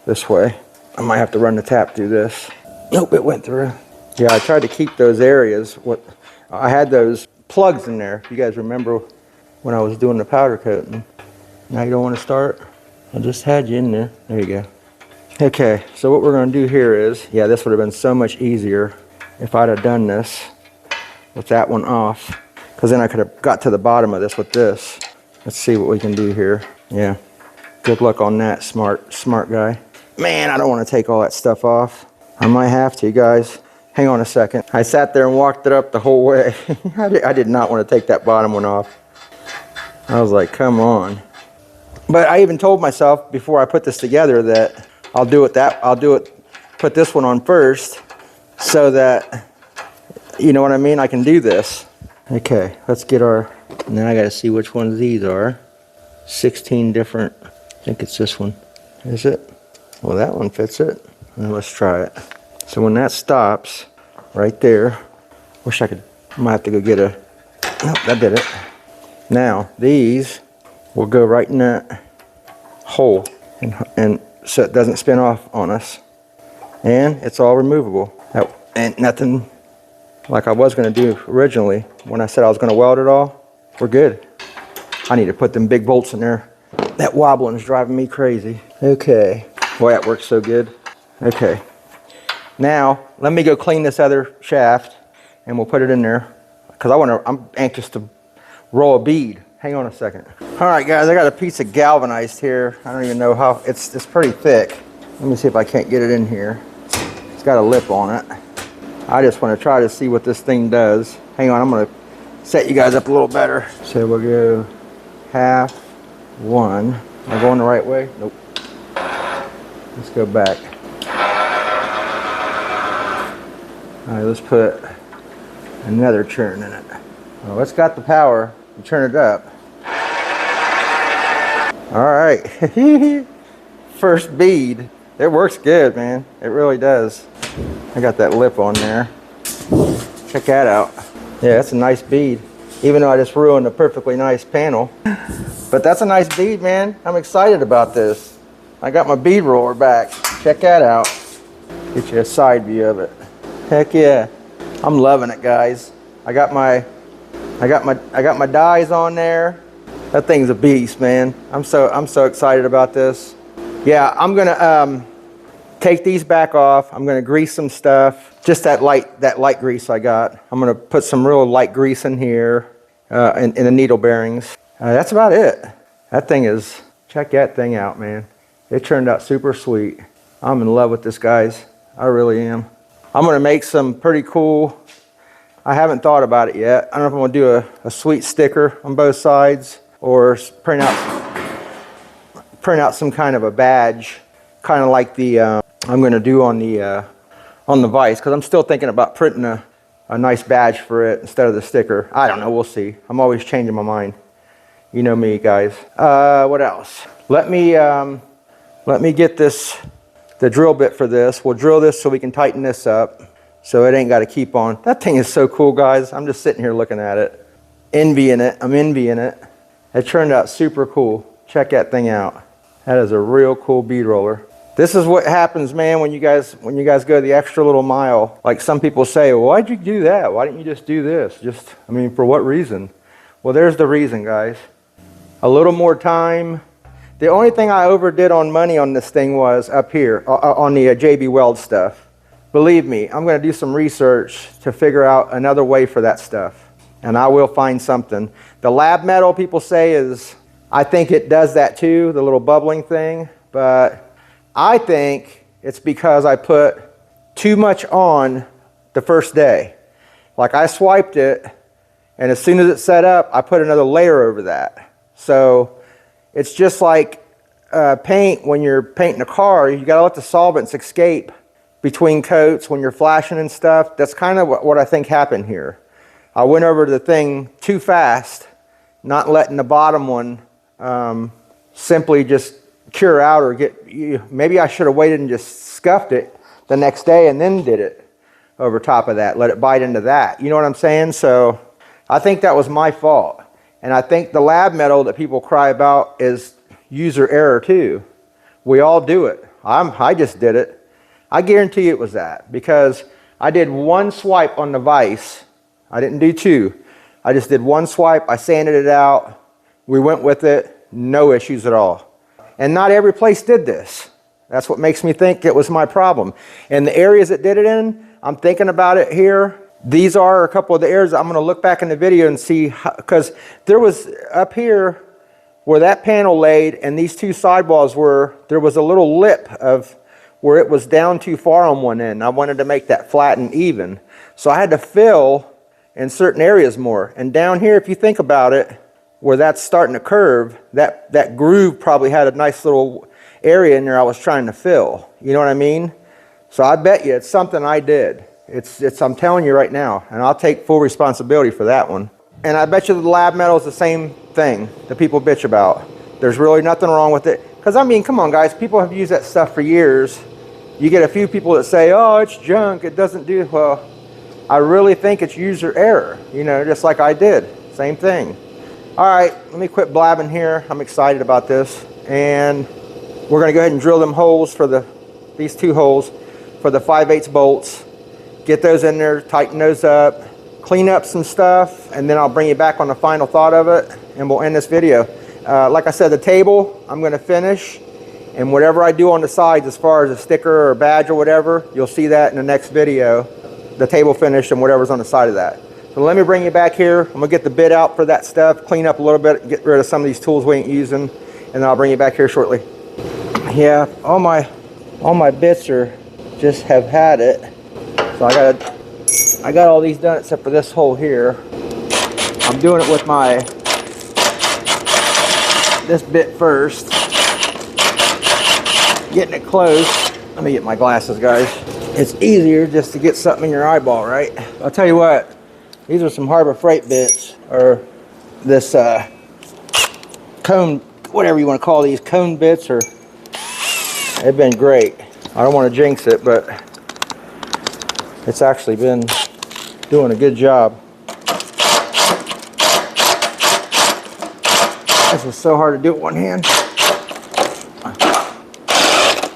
this way. I might have to run the tap through this. Nope, it went through. Yeah, I tried to keep those areas. I had those plugs in there. If you guys remember when I was doing the powder coating. Now you don't want to start? I just had you in there. There you go. Okay, so what we're going to do here is, yeah, this would have been so much easier if I'd have done this with that one off. Because then I could have got to the bottom of this with this. Let's see what we can do here. Yeah, good luck on that, smart guy. Man, I don't want to take all that stuff off. I might have to, guys. Hang on a second. I sat there and walked it up the whole way. I did not want to take that bottom one off. I was like, come on. But I even told myself before I put this together that put this one on first so that, you know what I mean, I can do this. Okay, let's get our, now I gotta see which ones these are. 16 different, I think it's this one. Is it? Well, that one fits it. Now let's try it. So when that stops right there, wish I might have to go get a, nope, that did it. Now, these will go right in that hole and so it doesn't spin off on us. And it's all removable. That ain't nothing like I was gonna do originally when I said I was gonna weld it all. We're good. I need to put them big bolts in there. That wobbling is driving me crazy. Okay, boy, that works so good. Okay, now let me go clean this other shaft and we'll put it in there because I'm anxious to roll a bead. Hang on a second. All right, guys, I got a piece of galvanized here. I don't even know how, it's pretty thick. Let me see if I can't get it in here. It's got a lip on it. I just want to try to see what this thing does. Hang on, I'm going to set you guys up a little better. So we'll go half, one. Am I going the right way? Nope. Let's go back. All right, let's put another churn in it. Well, it's got the power to turn it up. All right. First bead. It works good, man. It really does. I got that lip on there. Check that out. Yeah, that's a nice bead. Even though I just ruined a perfectly nice panel. But that's a nice bead, man. I'm excited about this. I got my bead roller back. Check that out. Get you a side view of it. Heck yeah. I'm loving it, guys. I got my dies on there. That thing's a beast, man. I'm so excited about this. Yeah, I'm gonna take these back off. I'm gonna grease some stuff. Just that light grease I got. I'm gonna put some real light grease in here, in the needle bearings. That's about it. That thing is, check that thing out, man. It turned out super sweet. I'm in love with this, guys. I really am. I'm gonna make some pretty cool, I haven't thought about it yet. I don't know if I'm gonna do a sweet sticker on both sides or print out some kind of a badge, kind of like the I'm going to do on the vise, because I'm still thinking about printing a nice badge for it instead of the sticker. I don't know, we'll see. I'm always changing my mind. You know me, guys. What else? Let me get the drill bit for this. We'll drill this so we can tighten this up, so it ain't got to keep on. That thing is so cool, guys. I'm just sitting here looking at it, envying it. I'm envying it. It turned out super cool. Check that thing out. That is a real cool bead roller. This is what happens, man, when you guys go the extra little mile. Like some people say, well, why'd you do that? Why didn't you just do this? I mean, for what reason? Well, there's the reason, guys. A little more time. The only thing I overdid on money on this thing was up here, on the JB Weld stuff. Believe me, I'm going to do some research to figure out another way for that stuff. And I will find something. The lab metal, people say, is, I think it does that too, the little bubbling thing. But I think it's because I put too much on the first day. Like I swiped it, and as soon as it set up, I put another layer over that. So it's just like paint. When you're painting a car, you got to let the solvents escape between coats when you're flashing and stuff. That's kind of what I think happened here. I went over the thing too fast, not letting the bottom one simply just cure out or maybe I should have waited and just scuffed it the next day and then did it over top of that, let it bite into that. You know what I'm saying? So I think that was my fault. And I think the lab metal that people cry about is user error too. We all do it. I just did it. I guarantee it was that, because I did one swipe on the vise. I didn't do two. I just did one swipe. I sanded it out. We went with it. No issues at all. And not every place did this. That's what makes me think it was my problem. And the areas that did it in, I'm thinking about it here. These are a couple of the areas I'm going to look back in the video and see, because there was up here where that panel laid and these two sidewalls were, there was a little lip of where it was down too far on one end. I wanted to make that flat and even. So I had to fill in certain areas more. And down here, if you think about it, where that's starting to curve, that groove probably had a nice little area in there I was trying to fill. You know what I mean? So I bet you it's something I did. I'm telling you right now, and I'll take full responsibility for that one. And I bet you the lab metal is the same thing that people bitch about. There's really nothing wrong with it. Because I mean, come on guys, people have used that stuff for years. You get a few people that say, oh, it's junk, it doesn't do well. I really think it's user error, you know, just like I did. Same thing. All right, let me quit blabbing here. I'm excited about this. And we're gonna go ahead and drill them holes for these two holes for the 5/8 bolts. Get those in there, tighten those up, clean up some stuff, and then I'll bring you back on the final thought of it, and we'll end this video. Like I said, the table, I'm gonna finish, and whatever I do on the sides as far as a sticker or badge or whatever, you'll see that in the next video. The table finished and whatever's on the side of that. So let me bring you back here. I'm gonna get the bit out for that stuff, clean up a little bit, get rid of some of these tools we ain't using, and then I'll bring you back here shortly. Yeah, all my bits just have had it. So I gotta I got all these done except for this hole here. I'm doing it with this bit first. Getting it close. Let me get my glasses, guys. It's easier just to get something in your eyeball, right? I'll tell you what, these are some Harbor Freight bits, or this cone, whatever you want to call these, cone bits, or they've been great. I don't want to jinx it, but it's actually been doing a good job. This is so hard to do with one hand.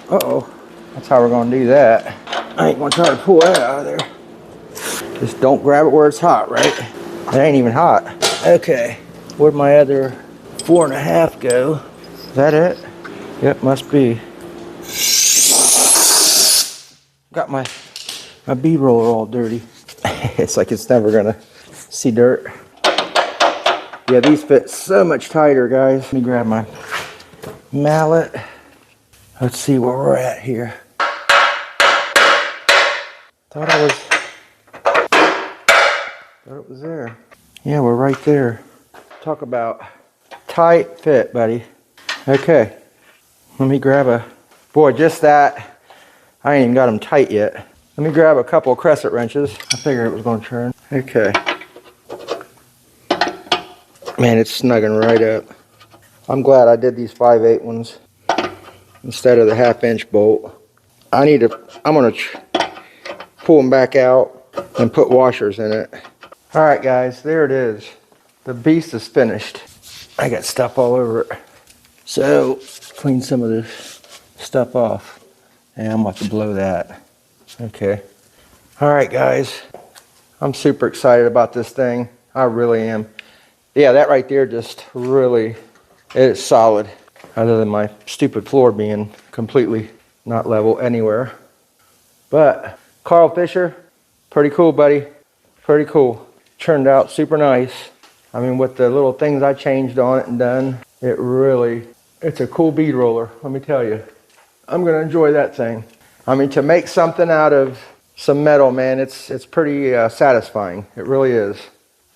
Uh-oh. That's how we're going to do that. I ain't going to try to pull that out of there. Just don't grab it where it's hot, right? It ain't even hot. Okay. Where'd my other 4.5 go? Is that it? Yep, must be. Got my bead roller all dirty. It's like it's never going to see dirt. Yeah, these fit so much tighter, guys. Let me grab my mallet. Let's see where we're at here. Thought it was there. Yeah, we're right there. Talk about tight fit, buddy. Okay, let me grab boy, just that. I ain't even got them tight yet. Let me grab a couple of crescent wrenches. I figured it was going to turn. Okay. Man, it's snugging right up. I'm glad I did these 5/8 ones instead of the 1/2-inch bolt. I'm gonna pull them back out and put washers in it. All right, guys, there it is. The beast is finished. I got stuff all over it. So, clean some of this stuff off. And I'm about to blow that. Okay. All right, guys. I'm super excited about this thing. I really am. Yeah, that right there just really, it is solid. Other than my stupid floor being completely not level anywhere. But Karl Fisher, pretty cool, buddy. Pretty cool. Turned out super nice. I mean, with the little things I changed on it and done, it's a cool bead roller, let me tell you. I'm gonna enjoy that thing. I mean, to make something out of some metal, man, it's pretty satisfying. It really is.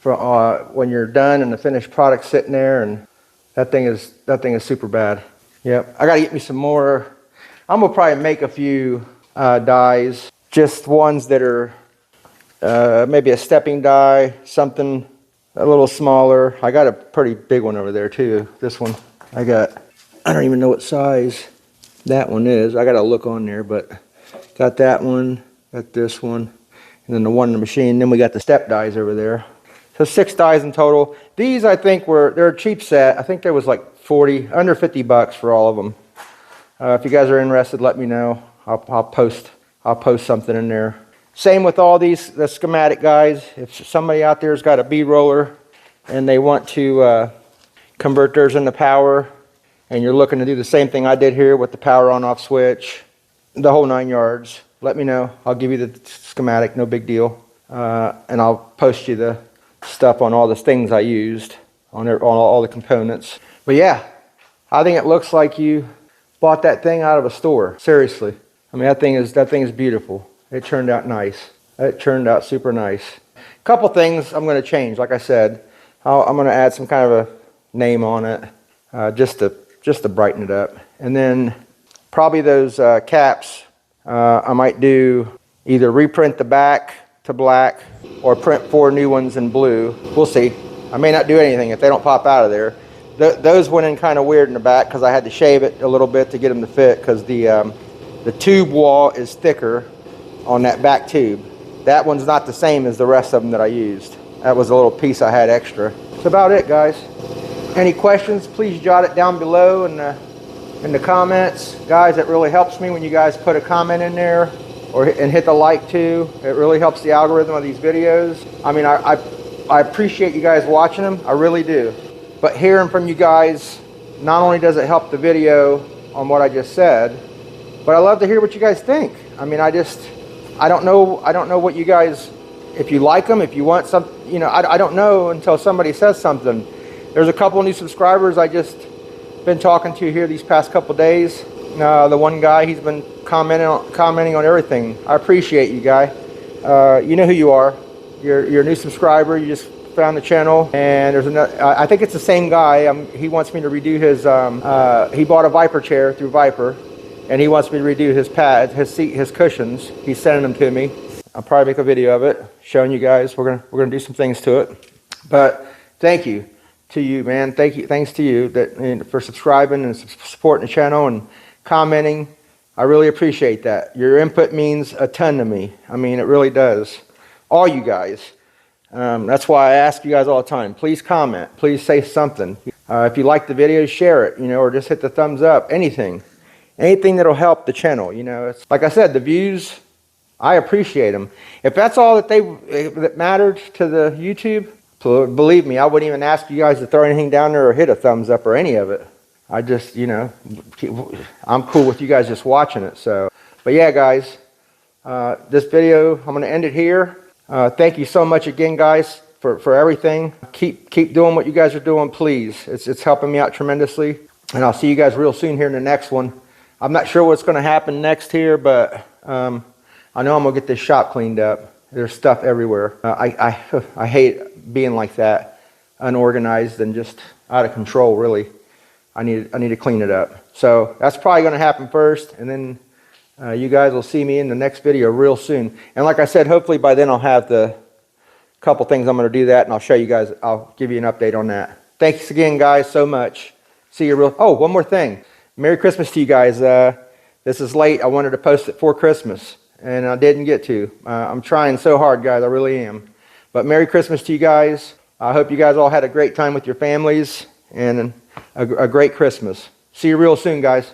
When you're done and the finished product sitting there, and that thing is super bad. Yep, I gotta get me some more. I'm gonna probably make a few dies, just ones that are maybe a stepping die, something a little smaller. I got a pretty big one over there too. This one I don't even know what size that one is. I gotta look on there, but got that one, got this one, and then the one in the machine. Then we got the step dies over there. So 6 dies in total. These, I think, they're a cheap set. I think there was like under 50 bucks for all of them. If you guys are interested, let me know. I'll post something in there. Same with all the schematic guys. If somebody out there's got a bead roller and they want to convert theirs into power, and you're looking to do the same thing I did here with the power on-off switch, the whole 9 yards, let me know. I'll give you the schematic, no big deal. And I'll post you the stuff on all the things I used on all the components. But yeah, I think it looks like you bought that thing out of a store. Seriously, I mean, that thing is beautiful. It turned out nice. It turned out super nice. A couple things I'm going to change. Like I said, I'm going to add some kind of a name on it, just to brighten it up. And then probably those caps, I might do either reprint the back to black or print 4 new ones in blue. We'll see. I may not do anything if they don't pop out of there. Those went in kind of weird in the back because I had to shave it a little bit to get them to fit, because the tube wall is thicker on that back tube. That one's not the same as the rest of them that I used. That was a little piece I had extra. That's about it, guys. Any questions, please jot it down below in the comments. Guys, it really helps me when you guys put a comment in there, and hit the like too. It really helps the algorithm of these videos. I mean, I appreciate you guys watching them. I really do. But hearing from you guys, not only does it help the video on what I just said, but I love to hear what you guys think. I mean, I don't know what you guys, if you like them, if you want some, you know, I don't know until somebody says something. There's a couple new subscribers I just been talking to here these past couple days. The one guy, he's been commenting on everything. I appreciate you, guy. you know who you are. You're a new subscriber. You just found the channel, and there's another. I think it's the same guy. He wants me to redo his. He bought a Viper chair through Viper, and he wants me to redo his pads, his seat, his cushions. He's sending them to me. I'll probably make a video of it, showing you guys. We're gonna do some things to it. But thank you to you, man. Thanks to you for subscribing and supporting the channel and commenting. I really appreciate that. Your input means a ton to me. I mean, it really does. All you guys. That's why I ask you guys all the time. Please comment. Please say something. If you like the video, share it, or just hit the thumbs up. Anything that'll help the channel. It's like I said, the views, I appreciate them. If that's all that mattered to the YouTube, believe me, I wouldn't even ask you guys to throw anything down there or hit a thumbs up or any of it. I just, I'm cool with you guys just watching it. So, but yeah, guys, this video, I'm going to end it here. Thank you so much again, guys, for everything. Keep doing what you guys are doing, please. It's helping me out tremendously. And I'll see you guys real soon here in the next one. I'm not sure what's going to happen next here, but I know I'm going to get this shop cleaned up. There's stuff everywhere. I hate being like that, unorganized and just out of control, really. I need to clean it up. So that's probably going to happen first, and then you guys will see me in the next video real soon. And like I said, hopefully by then I'll have the couple things I'm going to do that, and I'll show you guys. I'll give you an update on that. Thanks again, guys, so much. See you real. Oh, one more thing. Merry Christmas to you guys. This is late. I wanted to post it for Christmas, and I didn't get to. I'm trying so hard, guys. I really am. But Merry Christmas to you guys. I hope you guys all had a great time with your families and a great Christmas. See you real soon, guys.